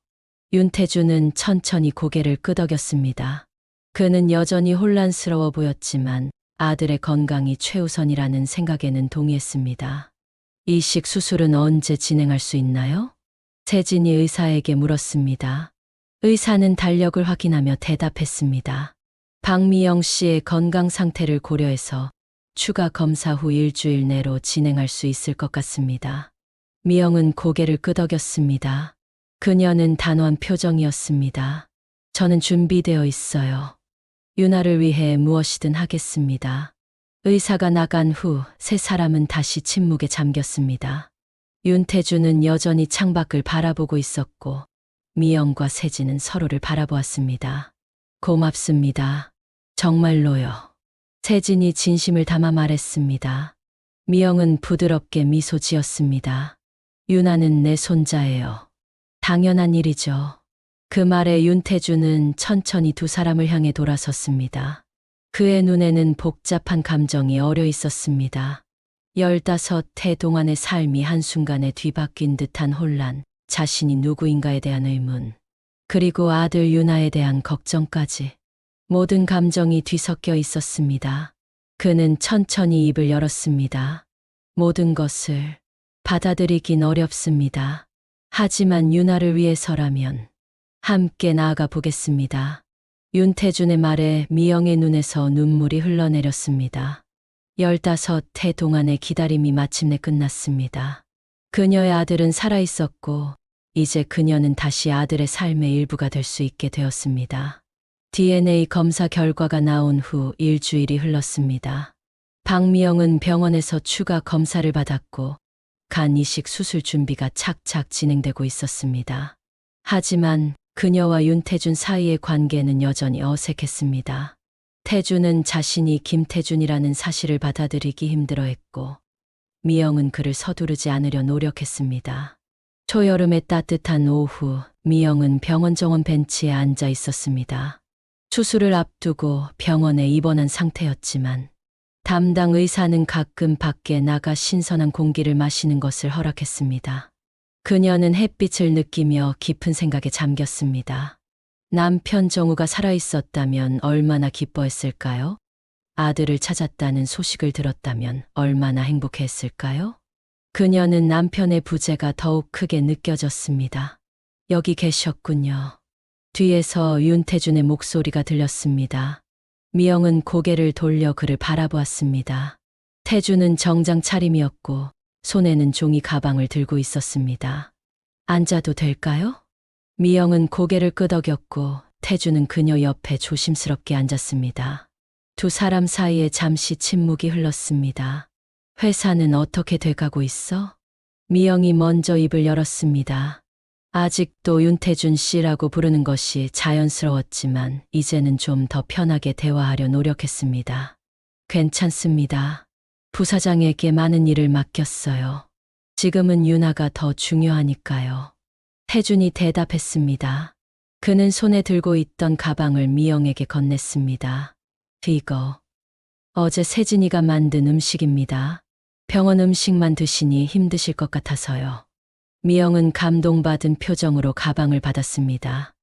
윤태준은 천천히 고개를 끄덕였습니다. 그는 여전히 혼란스러워 보였지만 아들의 건강이 최우선이라는 생각에는 동의했습니다. 이식 수술은 언제 진행할 수 있나요? 세진이 의사에게 물었습니다. 의사는 달력을 확인하며 대답했습니다. 박미영 씨의 건강 상태를 고려해서 추가 검사 후 일주일 내로 진행할 수 있을 것 같습니다. 미영은 고개를 끄덕였습니다. 그녀는 단호한 표정이었습니다. 저는 준비되어 있어요. 유나를 위해 무엇이든 하겠습니다. 의사가 나간 후 세 사람은 다시 침묵에 잠겼습니다. 윤태준은 여전히 창밖을 바라보고 있었고 미영과 세진은 서로를 바라보았습니다. 고맙습니다. 정말로요. 세진이 진심을 담아 말했습니다. 미영은 부드럽게 미소 지었습니다. 유나는 내 손자예요. 당연한 일이죠. 그 말에 윤태준은 천천히 두 사람을 향해 돌아섰습니다. 그의 눈에는 복잡한 감정이 어려 있었습니다. 15해 동안의 삶이 한순간에 뒤바뀐 듯한 혼란, 자신이 누구인가에 대한 의문, 그리고 아들 유나에 대한 걱정까지 모든 감정이 뒤섞여 있었습니다. 그는 천천히 입을 열었습니다. 모든 것을 받아들이긴 어렵습니다. 하지만 유나를 위해서라면 함께 나아가 보겠습니다. 윤태준의 말에 미영의 눈에서 눈물이 흘러내렸습니다. 15해 동안의 기다림이 마침내 끝났습니다. 그녀의 아들은 살아있었고 이제 그녀는 다시 아들의 삶의 일부가 될 수 있게 되었습니다. DNA 검사 결과가 나온 후 일주일이 흘렀습니다. 박미영은 병원에서 추가 검사를 받았고 간 이식 수술 준비가 착착 진행되고 있었습니다. 하지만 그녀와 윤태준 사이의 관계는 여전히 어색했습니다. 태준은 자신이 김태준이라는 사실을 받아들이기 힘들어했고 미영은 그를 서두르지 않으려 노력했습니다. 초여름의 따뜻한 오후, 미영은 병원 정원 벤치에 앉아 있었습니다. 수술을 앞두고 병원에 입원한 상태였지만 담당 의사는 가끔 밖에 나가 신선한 공기를 마시는 것을 허락했습니다. 그녀는 햇빛을 느끼며 깊은 생각에 잠겼습니다. 남편 정우가 살아있었다면 얼마나 기뻐했을까요? 아들을 찾았다는 소식을 들었다면 얼마나 행복했을까요? 그녀는 남편의 부재가 더욱 크게 느껴졌습니다. 여기 계셨군요. 뒤에서 윤태준의 목소리가 들렸습니다. 미영은 고개를 돌려 그를 바라보았습니다. 태준은 정장 차림이었고 손에는 종이 가방을 들고 있었습니다. 앉아도 될까요? 미영은 고개를 끄덕였고 태준은 그녀 옆에 조심스럽게 앉았습니다. 두 사람 사이에 잠시 침묵이 흘렀습니다. 회사는 어떻게 돼가고 있어? 미영이 먼저 입을 열었습니다. 아직도 윤태준 씨라고 부르는 것이 자연스러웠지만 이제는 좀 더 편하게 대화하려 노력했습니다. 괜찮습니다. 부사장에게 많은 일을 맡겼어요. 지금은 윤아가 더 중요하니까요. 태준이 대답했습니다. 그는 손에 들고 있던 가방을 미영에게 건넸습니다. 이거 어제 세진이가 만든 음식입니다. 병원 음식만 드시니 힘드실 것 같아서요. 미영은 감동받은 표정으로 가방을 받았습니다.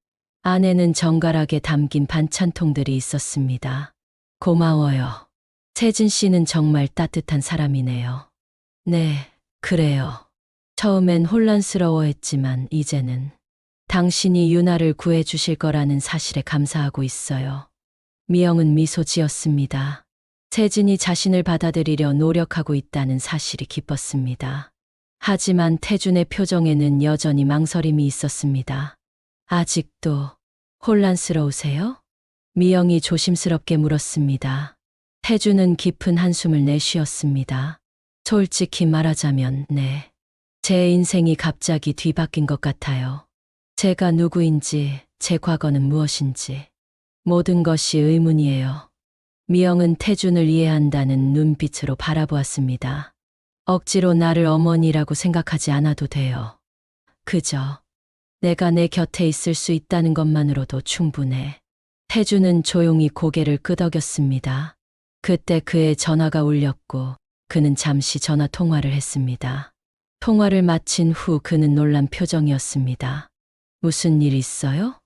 안에는 정갈하게 담긴 반찬통들이 있었습니다. 고마워요. 세진 씨는 정말 따뜻한 사람이네요. 네, 그래요. 처음엔 혼란스러워했지만 이제는 당신이 윤아를 구해주실 거라는 사실에 감사하고 있어요. 미영은 미소 지었습니다. 세진이 자신을 받아들이려 노력하고 있다는 사실이 기뻤습니다. 하지만 태준의 표정에는 여전히 망설임이 있었습니다. 아직도 혼란스러우세요? 미영이 조심스럽게 물었습니다. 태준은 깊은 한숨을 내쉬었습니다. 솔직히 말하자면 네. 제 인생이 갑자기 뒤바뀐 것 같아요. 제가 누구인지, 제 과거는 무엇인지. 모든 것이 의문이에요. 미영은 태준을 이해한다는 눈빛으로 바라보았습니다. 억지로 나를 어머니라고 생각하지 않아도 돼요. 그저 내가 내 곁에 있을 수 있다는 것만으로도 충분해. 태준은 조용히 고개를 끄덕였습니다. 그때 그의 전화가 울렸고 그는 잠시 전화 통화를 했습니다. 통화를 마친 후 그는 놀란 표정이었습니다. 무슨 일 있어요?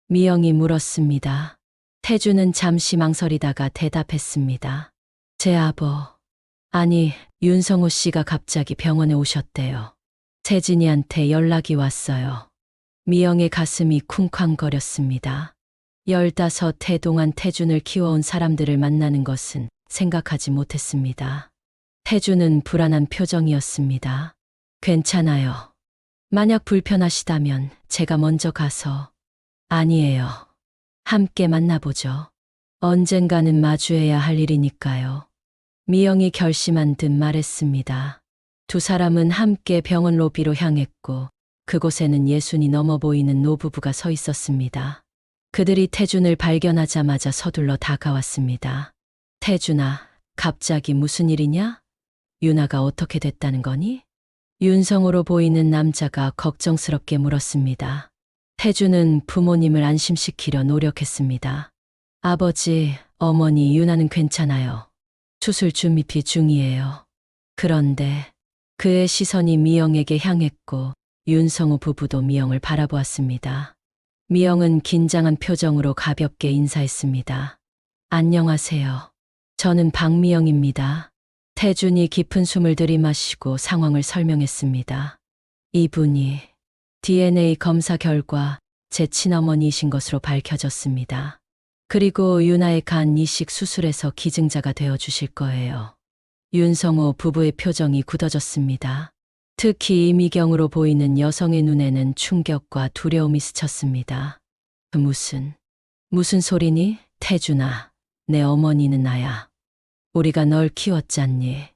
미영이 물었습니다. 태준은 잠시 망설이다가 대답했습니다. 제 아니, 윤성호 씨가 갑자기 병원에 오셨대요. 세진이한테 연락이 왔어요. 미영의 가슴이 쿵쾅거렸습니다. 15해 동안 태준을 키워온 사람들을 만나는 것은 생각하지 못했습니다. 태준은 불안한 표정이었습니다. 괜찮아요. 만약 불편하시다면 제가 먼저 가서. 아니에요. 함께 만나보죠. 언젠가는 마주해야 할 일이니까요. 미영이 결심한 듯 말했습니다. 두 사람은 함께 병원 로비로 향했고 그곳에는 60이 넘어 보이는 노부부가 서 있었습니다. 그들이 태준을 발견하자마자 서둘러 다가왔습니다. 태준아, 갑자기 무슨 일이냐? 윤아가 어떻게 됐다는 거니? 윤성으로 보이는 남자가 걱정스럽게 물었습니다. 태준은 부모님을 안심시키려 노력했습니다. 아버지, 어머니, 윤아는 괜찮아요. 수술 준비 중이에요. 그런데 그의 시선이 미영에게 향했고 윤성우 부부도 미영을 바라보았습니다. 미영은 긴장한 표정으로 가볍게 인사했습니다. 안녕하세요. 저는 박미영입니다. 태준이 깊은 숨을 들이마시고 상황을 설명했습니다. 이분이 DNA 검사 결과 제 친어머니이신 것으로 밝혀졌습니다. 그리고 윤아의 간 이식 수술에서 기증자가 되어 주실 거예요. 윤성호 부부의 표정이 굳어졌습니다. 특히 이미경으로 보이는 여성의 눈에는 충격과 두려움이 스쳤습니다. 무슨 소리니? 태준아, 내 어머니는 나야. 우리가 널 키웠잖니.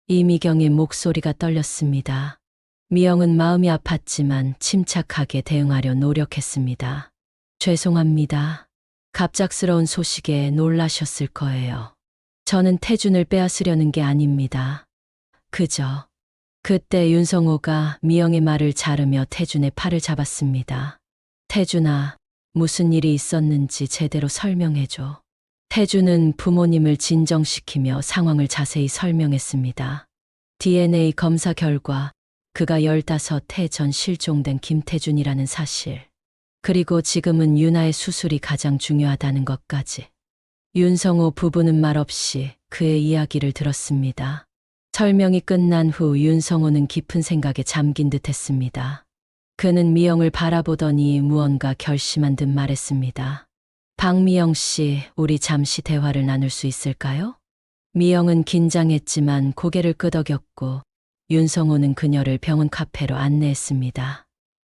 이미경의 목소리가 떨렸습니다. 미영은 마음이 아팠지만 침착하게 대응하려 노력했습니다. 죄송합니다. 갑작스러운 소식에 놀라셨을 거예요. 저는 태준을 빼앗으려는 게 아닙니다. 그저 그때 윤성호가 미영의 말을 자르며 태준의 팔을 잡았습니다. 태준아, 무슨 일이 있었는지 제대로 설명해줘. 태준은 부모님을 진정시키며 상황을 자세히 설명했습니다. DNA 검사 결과 그가 15해 전 실종된 김태준이라는 사실. 그리고 지금은 유나의 수술이 가장 중요하다는 것까지. 윤성호 부부는 말없이 그의 이야기를 들었습니다. 설명이 끝난 후 윤성호는 깊은 생각에 잠긴 듯 했습니다. 그는 미영을 바라보더니 무언가 결심한 듯 말했습니다. 박미영 씨, 우리 잠시 대화를 나눌 수 있을까요? 미영은 긴장했지만 고개를 끄덕였고 윤성호는 그녀를 병원 카페로 안내했습니다.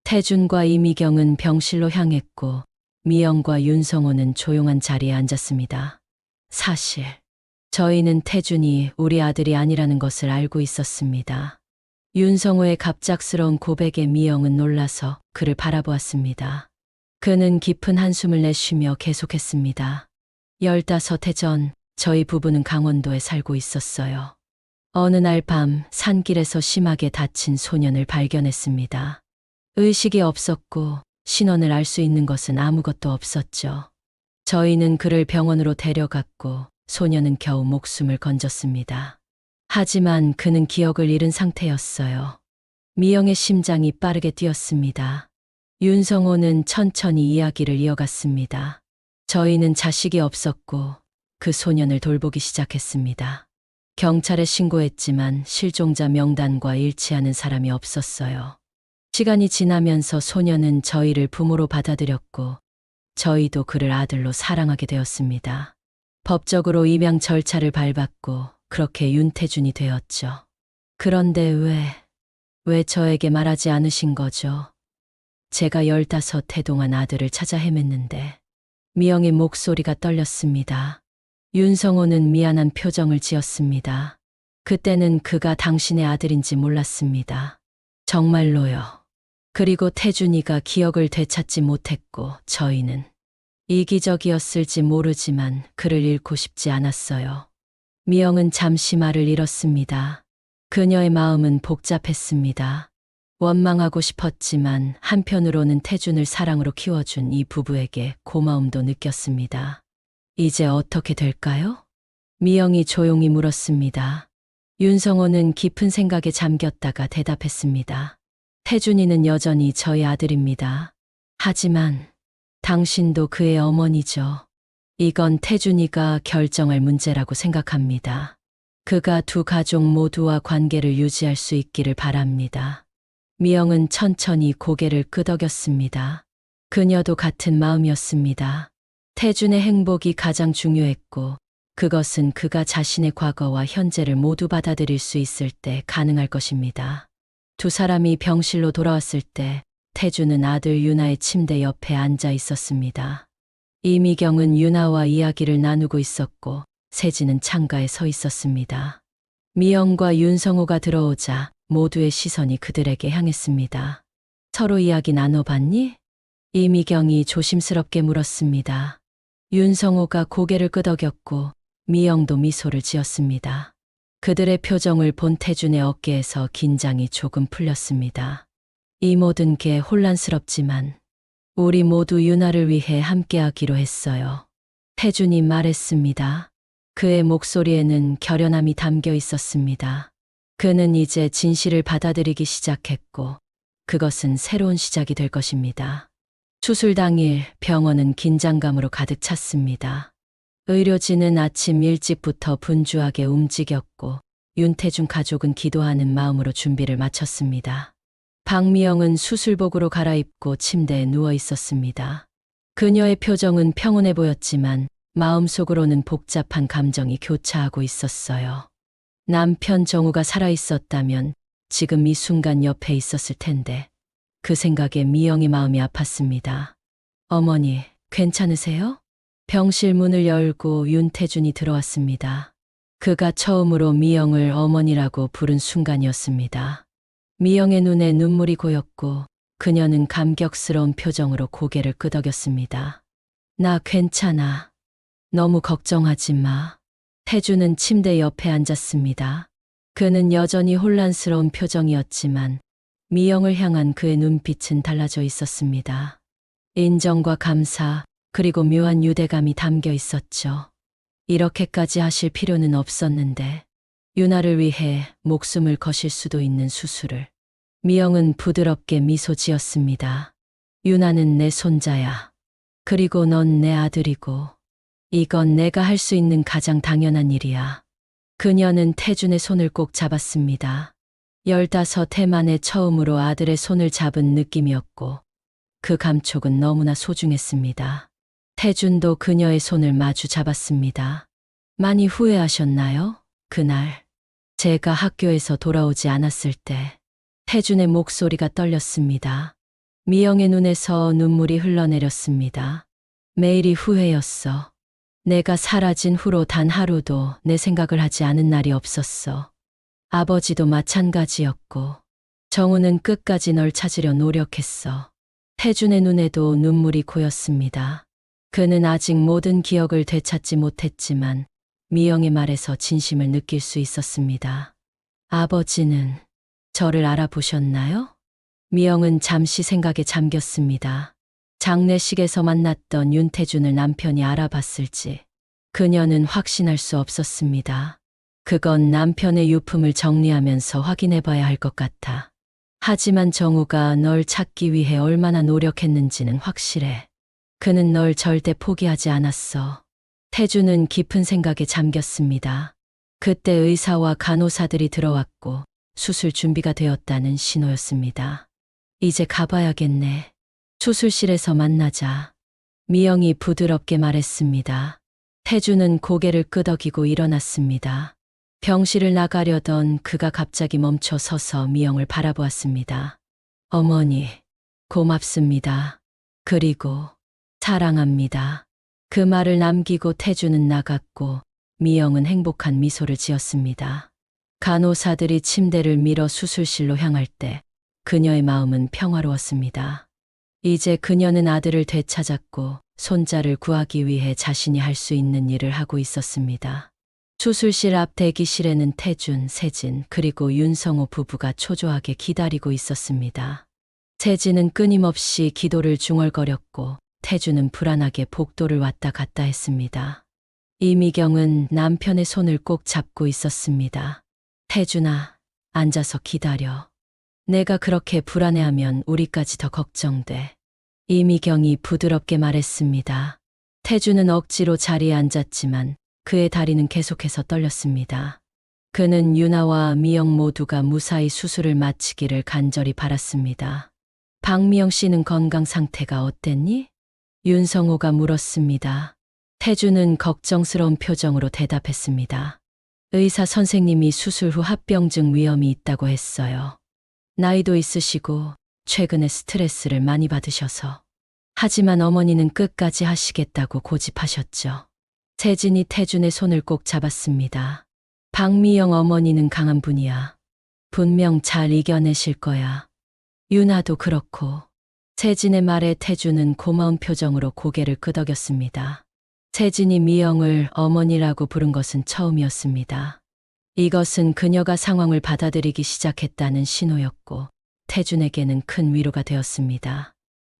태준과 이미경은 병실로 향했고 미영과 윤성호는 조용한 자리에 앉았습니다. 사실 저희는 태준이 우리 아들이 아니라는 것을 알고 있었습니다. 윤성호의 갑작스러운 고백에 미영은 놀라서 그를 바라보았습니다. 그는 깊은 한숨을 내쉬며 계속했습니다. 15해 전 저희 부부는 강원도에 살고 있었어요. 어느 날 밤 산길에서 심하게 다친 소년을 발견했습니다. 의식이 없었고 신원을 알 수 있는 것은 아무것도 없었죠. 저희는 그를 병원으로 데려갔고 소년은 겨우 목숨을 건졌습니다. 하지만 그는 기억을 잃은 상태였어요. 미영의 심장이 빠르게 뛰었습니다. 윤성호는 천천히 이야기를 이어갔습니다. 저희는 자식이 없었고 그 소년을 돌보기 시작했습니다. 경찰에 신고했지만 실종자 명단과 일치하는 사람이 없었어요. 시간이 지나면서 소년은 저희를 부모로 받아들였고 저희도 그를 아들로 사랑하게 되었습니다. 법적으로 입양 절차를 밟았고 그렇게 윤태준이 되었죠. 그런데 왜 저에게 말하지 않으신 거죠? 제가 15해 동안 아들을 찾아 헤맸는데. 미영의 목소리가 떨렸습니다. 윤성호는 미안한 표정을 지었습니다. 그때는 그가 당신의 아들인지 몰랐습니다. 정말로요. 그리고 태준이가 기억을 되찾지 못했고 저희는 이기적이었을지 모르지만 그를 잃고 싶지 않았어요. 미영은 잠시 말을 잃었습니다. 그녀의 마음은 복잡했습니다. 원망하고 싶었지만 한편으로는 태준을 사랑으로 키워준 이 부부에게 고마움도 느꼈습니다. 이제 어떻게 될까요? 미영이 조용히 물었습니다. 윤성호는 깊은 생각에 잠겼다가 대답했습니다. 태준이는 여전히 저희 아들입니다. 하지만 당신도 그의 어머니죠. 이건 태준이가 결정할 문제라고 생각합니다. 그가 두 가족 모두와 관계를 유지할 수 있기를 바랍니다. 미영은 천천히 고개를 끄덕였습니다. 그녀도 같은 마음이었습니다. 태준의 행복이 가장 중요했고 그것은 그가 자신의 과거와 현재를 모두 받아들일 수 있을 때 가능할 것입니다. 두 사람이 병실로 돌아왔을 때 태준은 아들 유나의 침대 옆에 앉아 있었습니다. 이미경은 유나와 이야기를 나누고 있었고 세진은 창가에 서 있었습니다. 미영과 윤성호가 들어오자 모두의 시선이 그들에게 향했습니다. 서로 이야기 나눠봤니? 이미경이 조심스럽게 물었습니다. 윤성호가 고개를 끄덕였고 미영도 미소를 지었습니다. 그들의 표정을 본 태준의 어깨에서 긴장이 조금 풀렸습니다. 이 모든 게 혼란스럽지만 우리 모두 유나를 위해 함께하기로 했어요. 태준이 말했습니다. 그의 목소리에는 결연함이 담겨 있었습니다. 그는 이제 진실을 받아들이기 시작했고 그것은 새로운 시작이 될 것입니다. 수술 당일 병원은 긴장감으로 가득 찼습니다. 의료진은 아침 일찍부터 분주하게 움직였고 윤태준 가족은 기도하는 마음으로 준비를 마쳤습니다. 박미영은 수술복으로 갈아입고 침대에 누워 있었습니다. 그녀의 표정은 평온해 보였지만 마음속으로는 복잡한 감정이 교차하고 있었어요. 남편 정우가 살아있었다면 지금 이 순간 옆에 있었을 텐데 그 생각에 미영의 마음이 아팠습니다. 어머니, 괜찮으세요? 병실 문을 열고 윤태준이 들어왔습니다. 그가 처음으로 미영을 어머니라고 부른 순간이었습니다. 미영의 눈에 눈물이 고였고 그녀는 감격스러운 표정으로 고개를 끄덕였습니다. 나 괜찮아. 너무 걱정하지 마. 태준은 침대 옆에 앉았습니다. 그는 여전히 혼란스러운 표정이었지만 미영을 향한 그의 눈빛은 달라져 있었습니다. 인정과 감사, 그리고 묘한 유대감이 담겨 있었죠. 이렇게까지 하실 필요는 없었는데 유나를 위해 목숨을 거실 수도 있는 수술을. 미영은 부드럽게 미소 지었습니다. 유나는 내 손자야. 그리고 넌 내 아들이고 이건 내가 할 수 있는 가장 당연한 일이야. 그녀는 태준의 손을 꼭 잡았습니다. 15해 만에 처음으로 아들의 손을 잡은 느낌이었고 그 감촉은 너무나 소중했습니다. 태준도 그녀의 손을 마주 잡았습니다. 많이 후회하셨나요? 그날 제가 학교에서 돌아오지 않았을 때 태준의 목소리가 떨렸습니다. 미영의 눈에서 눈물이 흘러내렸습니다. 매일이 후회였어. 내가 사라진 후로 단 하루도 내 생각을 하지 않은 날이 없었어. 아버지도 마찬가지였고 정우는 끝까지 널 찾으려 노력했어. 태준의 눈에도 눈물이 고였습니다. 그는 아직 모든 기억을 되찾지 못했지만 미영의 말에서 진심을 느낄 수 있었습니다. 아버지는 저를 알아보셨나요? 미영은 잠시 생각에 잠겼습니다. 장례식에서 만났던 윤태준을 남편이 알아봤을지 그녀는 확신할 수 없었습니다. 그건 남편의 유품을 정리하면서 확인해 봐야 할 것 같아. 하지만 정우가 널 찾기 위해 얼마나 노력했는지는 확실해. 그는 널 절대 포기하지 않았어. 태준은 깊은 생각에 잠겼습니다. 그때 의사와 간호사들이 들어왔고 수술 준비가 되었다는 신호였습니다. 이제 가봐야겠네. 수술실에서 만나자. 미영이 부드럽게 말했습니다. 태준은 고개를 끄덕이고 일어났습니다. 병실을 나가려던 그가 갑자기 멈춰 서서 미영을 바라보았습니다. 어머니, 고맙습니다. 그리고 사랑합니다. 그 말을 남기고 태준은 나갔고 미영은 행복한 미소를 지었습니다. 간호사들이 침대를 밀어 수술실로 향할 때 그녀의 마음은 평화로웠습니다. 이제 그녀는 아들을 되찾았고 손자를 구하기 위해 자신이 할 수 있는 일을 하고 있었습니다. 수술실 앞 대기실에는 태준, 세진 그리고 윤성호 부부가 초조하게 기다리고 있었습니다. 세진은 끊임없이 기도를 중얼거렸고 태준은 불안하게 복도를 왔다 갔다 했습니다. 이미경은 남편의 손을 꼭 잡고 있었습니다. 태준아, 앉아서 기다려. 내가 그렇게 불안해하면 우리까지 더 걱정돼. 이미경이 부드럽게 말했습니다. 태준은 억지로 자리에 앉았지만 그의 다리는 계속해서 떨렸습니다. 그는 유나와 미영 모두가 무사히 수술을 마치기를 간절히 바랐습니다. 박미영 씨는 건강 상태가 어땠니? 윤성호가 물었습니다. 태준은 걱정스러운 표정으로 대답했습니다. 의사 선생님이 수술 후 합병증 위험이 있다고 했어요. 나이도 있으시고 최근에 스트레스를 많이 받으셔서. 하지만 어머니는 끝까지 하시겠다고 고집하셨죠. 세진이 태준의 손을 꼭 잡았습니다. 박미영 어머니는 강한 분이야. 분명 잘 이겨내실 거야. 유나도 그렇고. 세진의 말에 태준은 고마운 표정으로 고개를 끄덕였습니다. 세진이 미영을 어머니라고 부른 것은 처음이었습니다. 이것은 그녀가 상황을 받아들이기 시작했다는 신호였고 태준에게는 큰 위로가 되었습니다.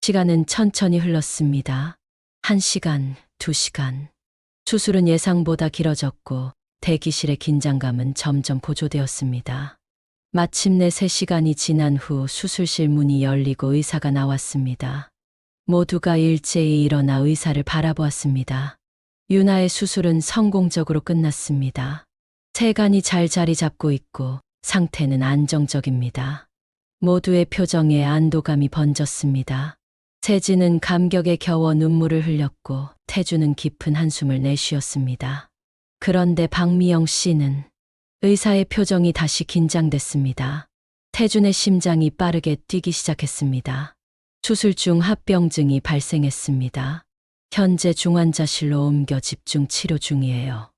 시간은 천천히 흘렀습니다. 1시간, 2시간. 수술은 예상보다 길어졌고 대기실의 긴장감은 점점 고조되었습니다. 마침내 3시간이 지난 후 수술실 문이 열리고 의사가 나왔습니다. 모두가 일제히 일어나 의사를 바라보았습니다. 유나의 수술은 성공적으로 끝났습니다. 세간이 잘 자리 잡고 있고 상태는 안정적입니다. 모두의 표정에 안도감이 번졌습니다. 세진은 감격에 겨워 눈물을 흘렸고 태준은 깊은 한숨을 내쉬었습니다. 그런데 박미영 씨는 의사의 표정이 다시 긴장됐습니다. 태준의 심장이 빠르게 뛰기 시작했습니다. 수술 중 합병증이 발생했습니다. 현재 중환자실로 옮겨 집중 치료 중이에요.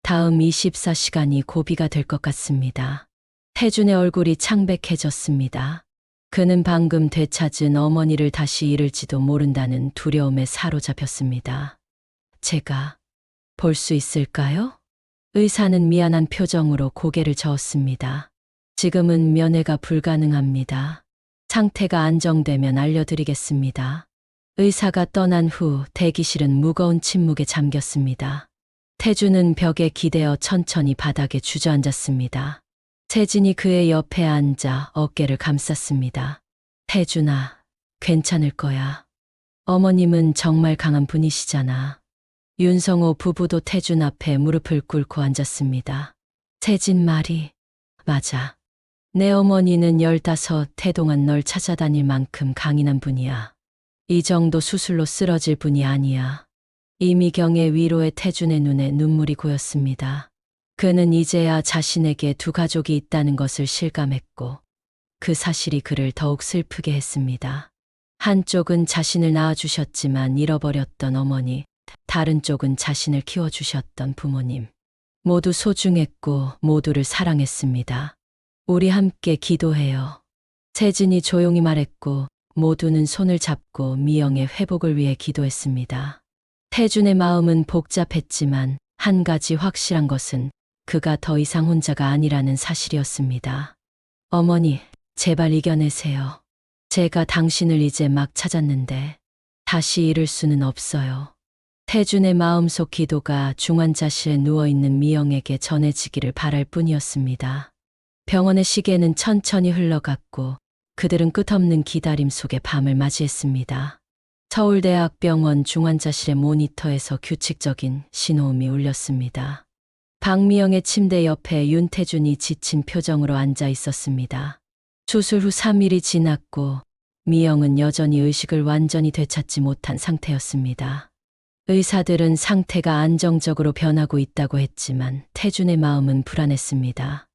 다음 24시간이 고비가 될 것 같습니다. 태준의 얼굴이 창백해졌습니다. 그는 방금 되찾은 어머니를 다시 잃을지도 모른다는 두려움에 사로잡혔습니다. 제가 볼 수 있을까요? 의사는 미안한 표정으로 고개를 저었습니다. 지금은 면회가 불가능합니다. 상태가 안정되면 알려드리겠습니다. 의사가 떠난 후 대기실은 무거운 침묵에 잠겼습니다. 태준은 벽에 기대어 천천히 바닥에 주저앉았습니다. 세진이 그의 옆에 앉아 어깨를 감쌌습니다. 태준아, 괜찮을 거야. 어머님은 정말 강한 분이시잖아. 윤성호 부부도 태준 앞에 무릎을 꿇고 앉았습니다. 세진 말이 맞아. 내 어머니는 15해 동안 널 찾아다닐 만큼 강인한 분이야. 이 정도 수술로 쓰러질 분이 아니야. 이미경의 위로에 태준의 눈에 눈물이 고였습니다. 그는 이제야 자신에게 두 가족이 있다는 것을 실감했고 그 사실이 그를 더욱 슬프게 했습니다. 한쪽은 자신을 낳아주셨지만 잃어버렸던 어머니, 다른 쪽은 자신을 키워주셨던 부모님. 모두 소중했고 모두를 사랑했습니다. 우리 함께 기도해요. 세진이 조용히 말했고 모두는 손을 잡고 미영의 회복을 위해 기도했습니다. 태준의 마음은 복잡했지만 한 가지 확실한 것은 그가 더 이상 혼자가 아니라는 사실이었습니다. 어머니, 제발 이겨내세요. 제가 당신을 이제 막 찾았는데 다시 잃을 수는 없어요. 태준의 마음속 기도가 중환자실에 누워있는 미영에게 전해지기를 바랄 뿐이었습니다. 병원의 시계는 천천히 흘러갔고 그들은 끝없는 기다림 속에 밤을 맞이했습니다. 서울대학병원 중환자실의 모니터에서 규칙적인 신호음이 울렸습니다. 박미영의 침대 옆에 윤태준이 지친 표정으로 앉아 있었습니다. 수술 후 3일이 지났고 미영은 여전히 의식을 완전히 되찾지 못한 상태였습니다. 의사들은 상태가 안정적으로 변하고 있다고 했지만 태준의 마음은 불안했습니다.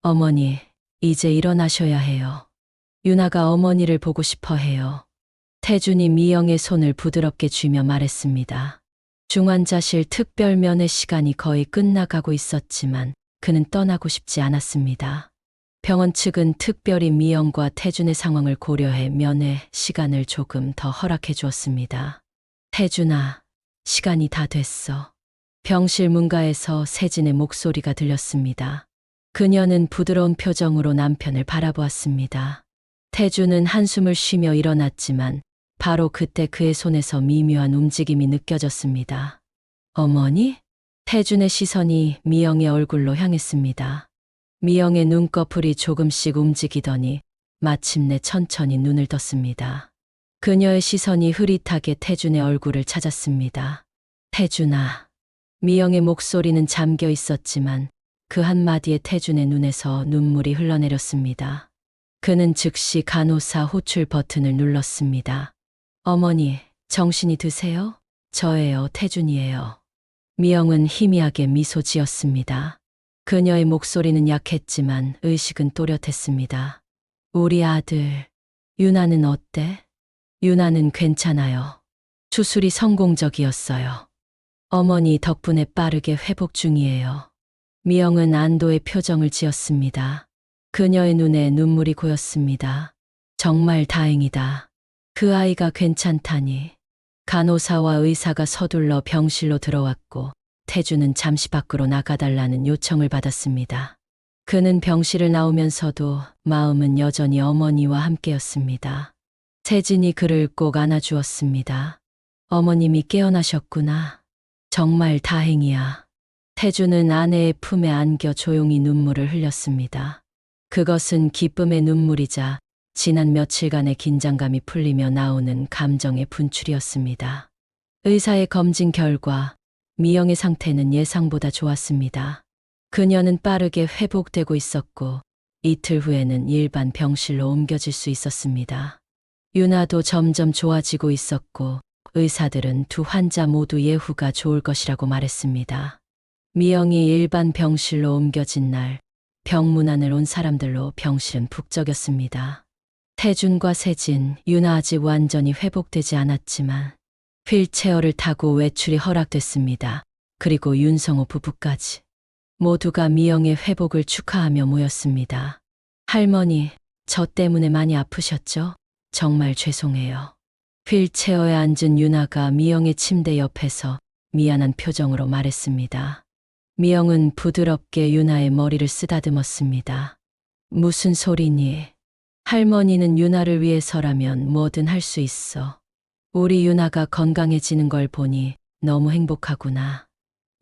어머니, 이제 일어나셔야 해요. 유나가 어머니를 보고 싶어 해요. 태준이 미영의 손을 부드럽게 쥐며 말했습니다. 중환자실 특별면회 시간이 거의 끝나가고 있었지만 그는 떠나고 싶지 않았습니다. 병원 측은 특별히 미영과 태준의 상황을 고려해 면회 시간을 조금 더 허락해 주었습니다. 태준아, 시간이 다 됐어. 병실 문가에서 세진의 목소리가 들렸습니다. 그녀는 부드러운 표정으로 남편을 바라보았습니다. 태준은 한숨을 쉬며 일어났지만 바로 그때 그의 손에서 미묘한 움직임이 느껴졌습니다. 어머니? 태준의 시선이 미영의 얼굴로 향했습니다. 미영의 눈꺼풀이 조금씩 움직이더니 마침내 천천히 눈을 떴습니다. 그녀의 시선이 흐릿하게 태준의 얼굴을 찾았습니다. 태준아. 미영의 목소리는 잠겨 있었지만 그 한마디에 태준의 눈에서 눈물이 흘러내렸습니다. 그는 즉시 간호사 호출 버튼을 눌렀습니다. 어머니, 정신이 드세요? 저예요, 태준이에요. 미영은 희미하게 미소 지었습니다. 그녀의 목소리는 약했지만 의식은 또렷했습니다. 우리 아들, 유나는 어때? 유나는 괜찮아요. 수술이 성공적이었어요. 어머니 덕분에 빠르게 회복 중이에요. 미영은 안도의 표정을 지었습니다. 그녀의 눈에 눈물이 고였습니다. 정말 다행이다. 그 아이가 괜찮다니. 간호사와 의사가 서둘러 병실로 들어왔고 태준은 잠시 밖으로 나가달라는 요청을 받았습니다. 그는 병실을 나오면서도 마음은 여전히 어머니와 함께였습니다. 세진이 그를 꼭 안아주었습니다. 어머님이 깨어나셨구나. 정말 다행이야. 태준은 아내의 품에 안겨 조용히 눈물을 흘렸습니다. 그것은 기쁨의 눈물이자 지난 며칠간의 긴장감이 풀리며 나오는 감정의 분출이었습니다. 의사의 검진 결과 미영의 상태는 예상보다 좋았습니다. 그녀는 빠르게 회복되고 있었고 이틀 후에는 일반 병실로 옮겨질 수 있었습니다. 유나도 점점 좋아지고 있었고 의사들은 두 환자 모두 예후가 좋을 것이라고 말했습니다. 미영이 일반 병실로 옮겨진 날 병문안을 온 사람들로 병실은 북적였습니다. 태준과 세진, 유나 아직 완전히 회복되지 않았지만 휠체어를 타고 외출이 허락됐습니다. 그리고 윤성호 부부까지. 모두가 미영의 회복을 축하하며 모였습니다. 할머니, 저 때문에 많이 아프셨죠? 정말 죄송해요. 휠체어에 앉은 유나가 미영의 침대 옆에서 미안한 표정으로 말했습니다. 미영은 부드럽게 유나의 머리를 쓰다듬었습니다. 무슨 소리니? 할머니는 유나를 위해서라면 뭐든 할 수 있어. 우리 유나가 건강해지는 걸 보니 너무 행복하구나.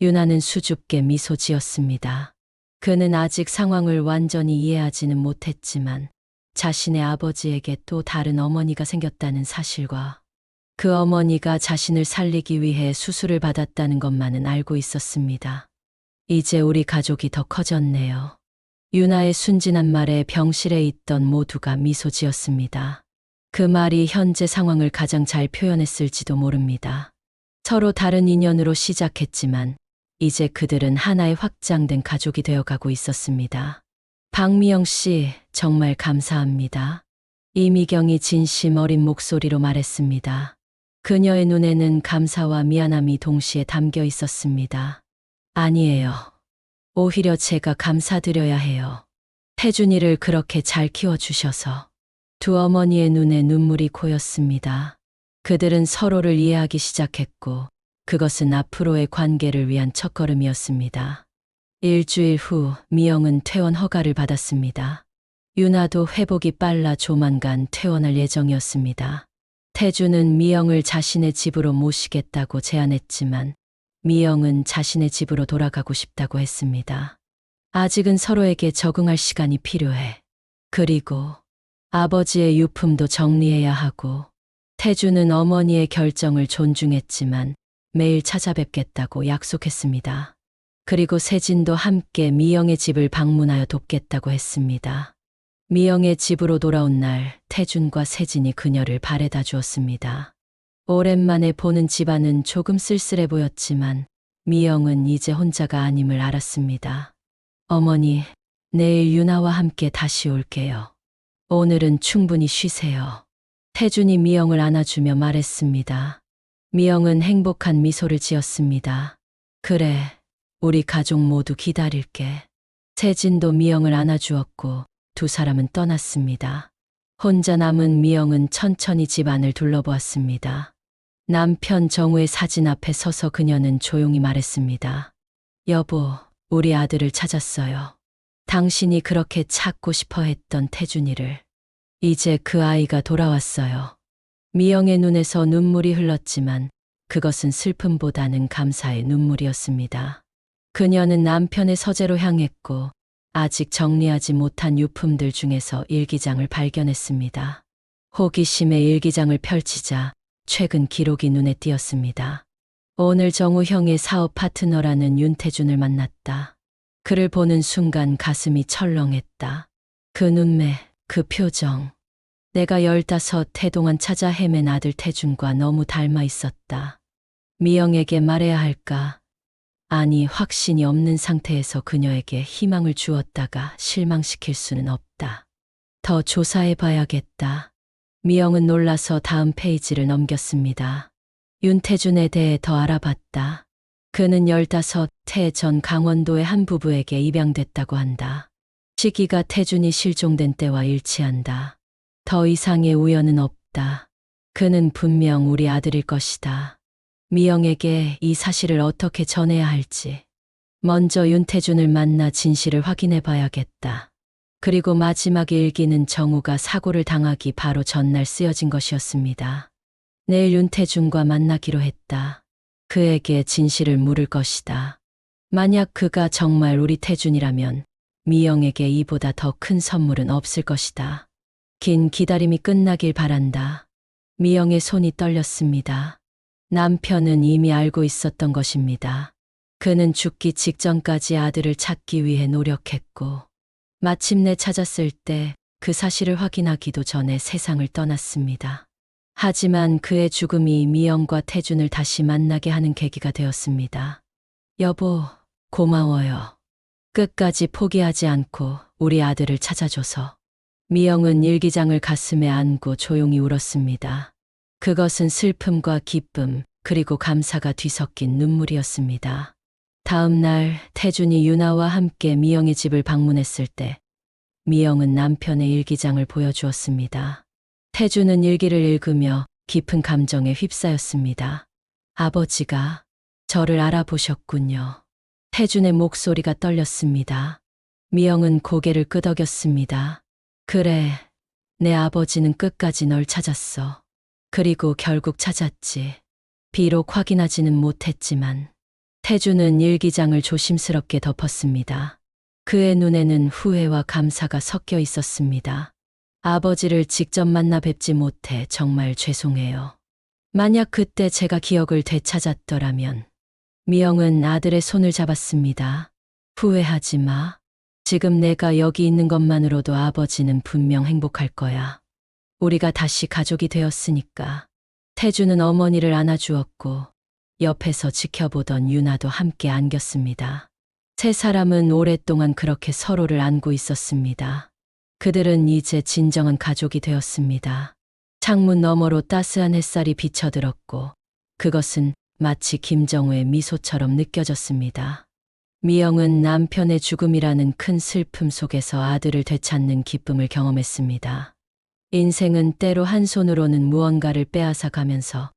유나는 수줍게 미소 지었습니다. 그는 아직 상황을 완전히 이해하지는 못했지만 자신의 아버지에게 또 다른 어머니가 생겼다는 사실과 그 어머니가 자신을 살리기 위해 수술을 받았다는 것만은 알고 있었습니다. 이제 우리 가족이 더 커졌네요. 유나의 순진한 말에 병실에 있던 모두가 미소 지었습니다. 그 말이 현재 상황을 가장 잘 표현했을지도 모릅니다. 서로 다른 인연으로 시작했지만 이제 그들은 하나의 확장된 가족이 되어가고 있었습니다. 박미영 씨, 정말 감사합니다. 이미경이 진심 어린 목소리로 말했습니다. 그녀의 눈에는 감사와 미안함이 동시에 담겨 있었습니다. 아니에요. 오히려 제가 감사드려야 해요. 태준이를 그렇게 잘 키워주셔서. 두 어머니의 눈에 눈물이 고였습니다. 그들은 서로를 이해하기 시작했고 그것은 앞으로의 관계를 위한 첫걸음이었습니다. 일주일 후 미영은 퇴원 허가를 받았습니다. 유나도 회복이 빨라 조만간 퇴원할 예정이었습니다. 태주는 미영을 자신의 집으로 모시겠다고 제안했지만 미영은 자신의 집으로 돌아가고 싶다고 했습니다. 아직은 서로에게 적응할 시간이 필요해. 그리고 아버지의 유품도 정리해야 하고 태주는 어머니의 결정을 존중했지만 매일 찾아뵙겠다고 약속했습니다. 그리고 세진도 함께 미영의 집을 방문하여 돕겠다고 했습니다. 미영의 집으로 돌아온 날 태준과 세진이 그녀를 바래다 주었습니다. 오랜만에 보는 집안은 조금 쓸쓸해 보였지만 미영은 이제 혼자가 아님을 알았습니다. 어머니, 내일 유나와 함께 다시 올게요. 오늘은 충분히 쉬세요. 태준이 미영을 안아주며 말했습니다. 미영은 행복한 미소를 지었습니다. 그래, 우리 가족 모두 기다릴게. 세진도 미영을 안아주었고 두 사람은 떠났습니다. 혼자 남은 미영은 천천히 집안을 둘러보았습니다. 남편 정우의 사진 앞에 서서 그녀는 조용히 말했습니다. 여보, 우리 아들을 찾았어요. 당신이 그렇게 찾고 싶어 했던 태준이를. 이제 그 아이가 돌아왔어요. 미영의 눈에서 눈물이 흘렀지만 그것은 슬픔보다는 감사의 눈물이었습니다. 그녀는 남편의 서재로 향했고 아직 정리하지 못한 유품들 중에서 일기장을 발견했습니다. 호기심에 일기장을 펼치자 최근 기록이 눈에 띄었습니다. 오늘 정우 형의 사업 파트너라는 윤태준을 만났다. 그를 보는 순간 가슴이 철렁했다. 그 눈매, 그 표정. 내가 15해 동안 찾아 헤맨 아들 태준과 너무 닮아 있었다. 미영에게 말해야 할까? 아니, 확신이 없는 상태에서 그녀에게 희망을 주었다가 실망시킬 수는 없다. 더 조사해 봐야겠다. 미영은 놀라서 다음 페이지를 넘겼습니다. 윤태준에 대해 더 알아봤다. 그는 15해 전 강원도의 한 부부에게 입양됐다고 한다. 시기가 태준이 실종된 때와 일치한다. 더 이상의 우연은 없다. 그는 분명 우리 아들일 것이다. 미영에게 이 사실을 어떻게 전해야 할지. 먼저 윤태준을 만나 진실을 확인해 봐야겠다. 그리고 마지막 일기는 정우가 사고를 당하기 바로 전날 쓰여진 것이었습니다. 내일 윤태준과 만나기로 했다. 그에게 진실을 물을 것이다. 만약 그가 정말 우리 태준이라면 미영에게 이보다 더 큰 선물은 없을 것이다. 긴 기다림이 끝나길 바란다. 미영의 손이 떨렸습니다. 남편은 이미 알고 있었던 것입니다. 그는 죽기 직전까지 아들을 찾기 위해 노력했고 마침내 찾았을 때 그 사실을 확인하기도 전에 세상을 떠났습니다. 하지만 그의 죽음이 미영과 태준을 다시 만나게 하는 계기가 되었습니다. 여보, 고마워요. 끝까지 포기하지 않고 우리 아들을 찾아줘서. 미영은 일기장을 가슴에 안고 조용히 울었습니다. 그것은 슬픔과 기쁨 그리고 감사가 뒤섞인 눈물이었습니다. 다음 날 태준이 유나와 함께 미영의 집을 방문했을 때 미영은 남편의 일기장을 보여주었습니다. 태준은 일기를 읽으며 깊은 감정에 휩싸였습니다. 아버지가 저를 알아보셨군요. 태준의 목소리가 떨렸습니다. 미영은 고개를 끄덕였습니다. 그래, 내 아버지는 끝까지 널 찾았어. 그리고 결국 찾았지. 비록 확인하지는 못했지만. 태준은 일기장을 조심스럽게 덮었습니다. 그의 눈에는 후회와 감사가 섞여 있었습니다. 아버지를 직접 만나 뵙지 못해 정말 죄송해요. 만약 그때 제가 기억을 되찾았더라면. 미영은 아들의 손을 잡았습니다. 후회하지 마. 지금 내가 여기 있는 것만으로도 아버지는 분명 행복할 거야. 우리가 다시 가족이 되었으니까. 태주는 어머니를 안아주었고 옆에서 지켜보던 유나도 함께 안겼습니다. 세 사람은 오랫동안 그렇게 서로를 안고 있었습니다. 그들은 이제 진정한 가족이 되었습니다. 창문 너머로 따스한 햇살이 비쳐들었고 그것은 마치 김정우의 미소처럼 느껴졌습니다. 미영은 남편의 죽음이라는 큰 슬픔 속에서 아들을 되찾는 기쁨을 경험했습니다. 인생은 때로 한 손으로는 무언가를 빼앗아 가면서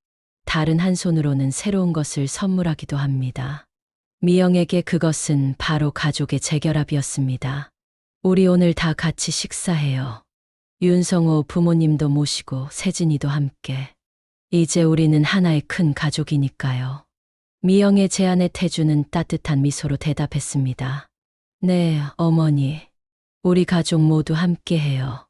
다른 한 손으로는 새로운 것을 선물하기도 합니다. 미영에게 그것은 바로 가족의 재결합이었습니다. 우리 오늘 다 같이 식사해요. 윤성호 부모님도 모시고 세진이도 함께. 이제 우리는 하나의 큰 가족이니까요. 미영의 제안에 태주는 따뜻한 미소로 대답했습니다. 네, 어머니. 우리 가족 모두 함께해요.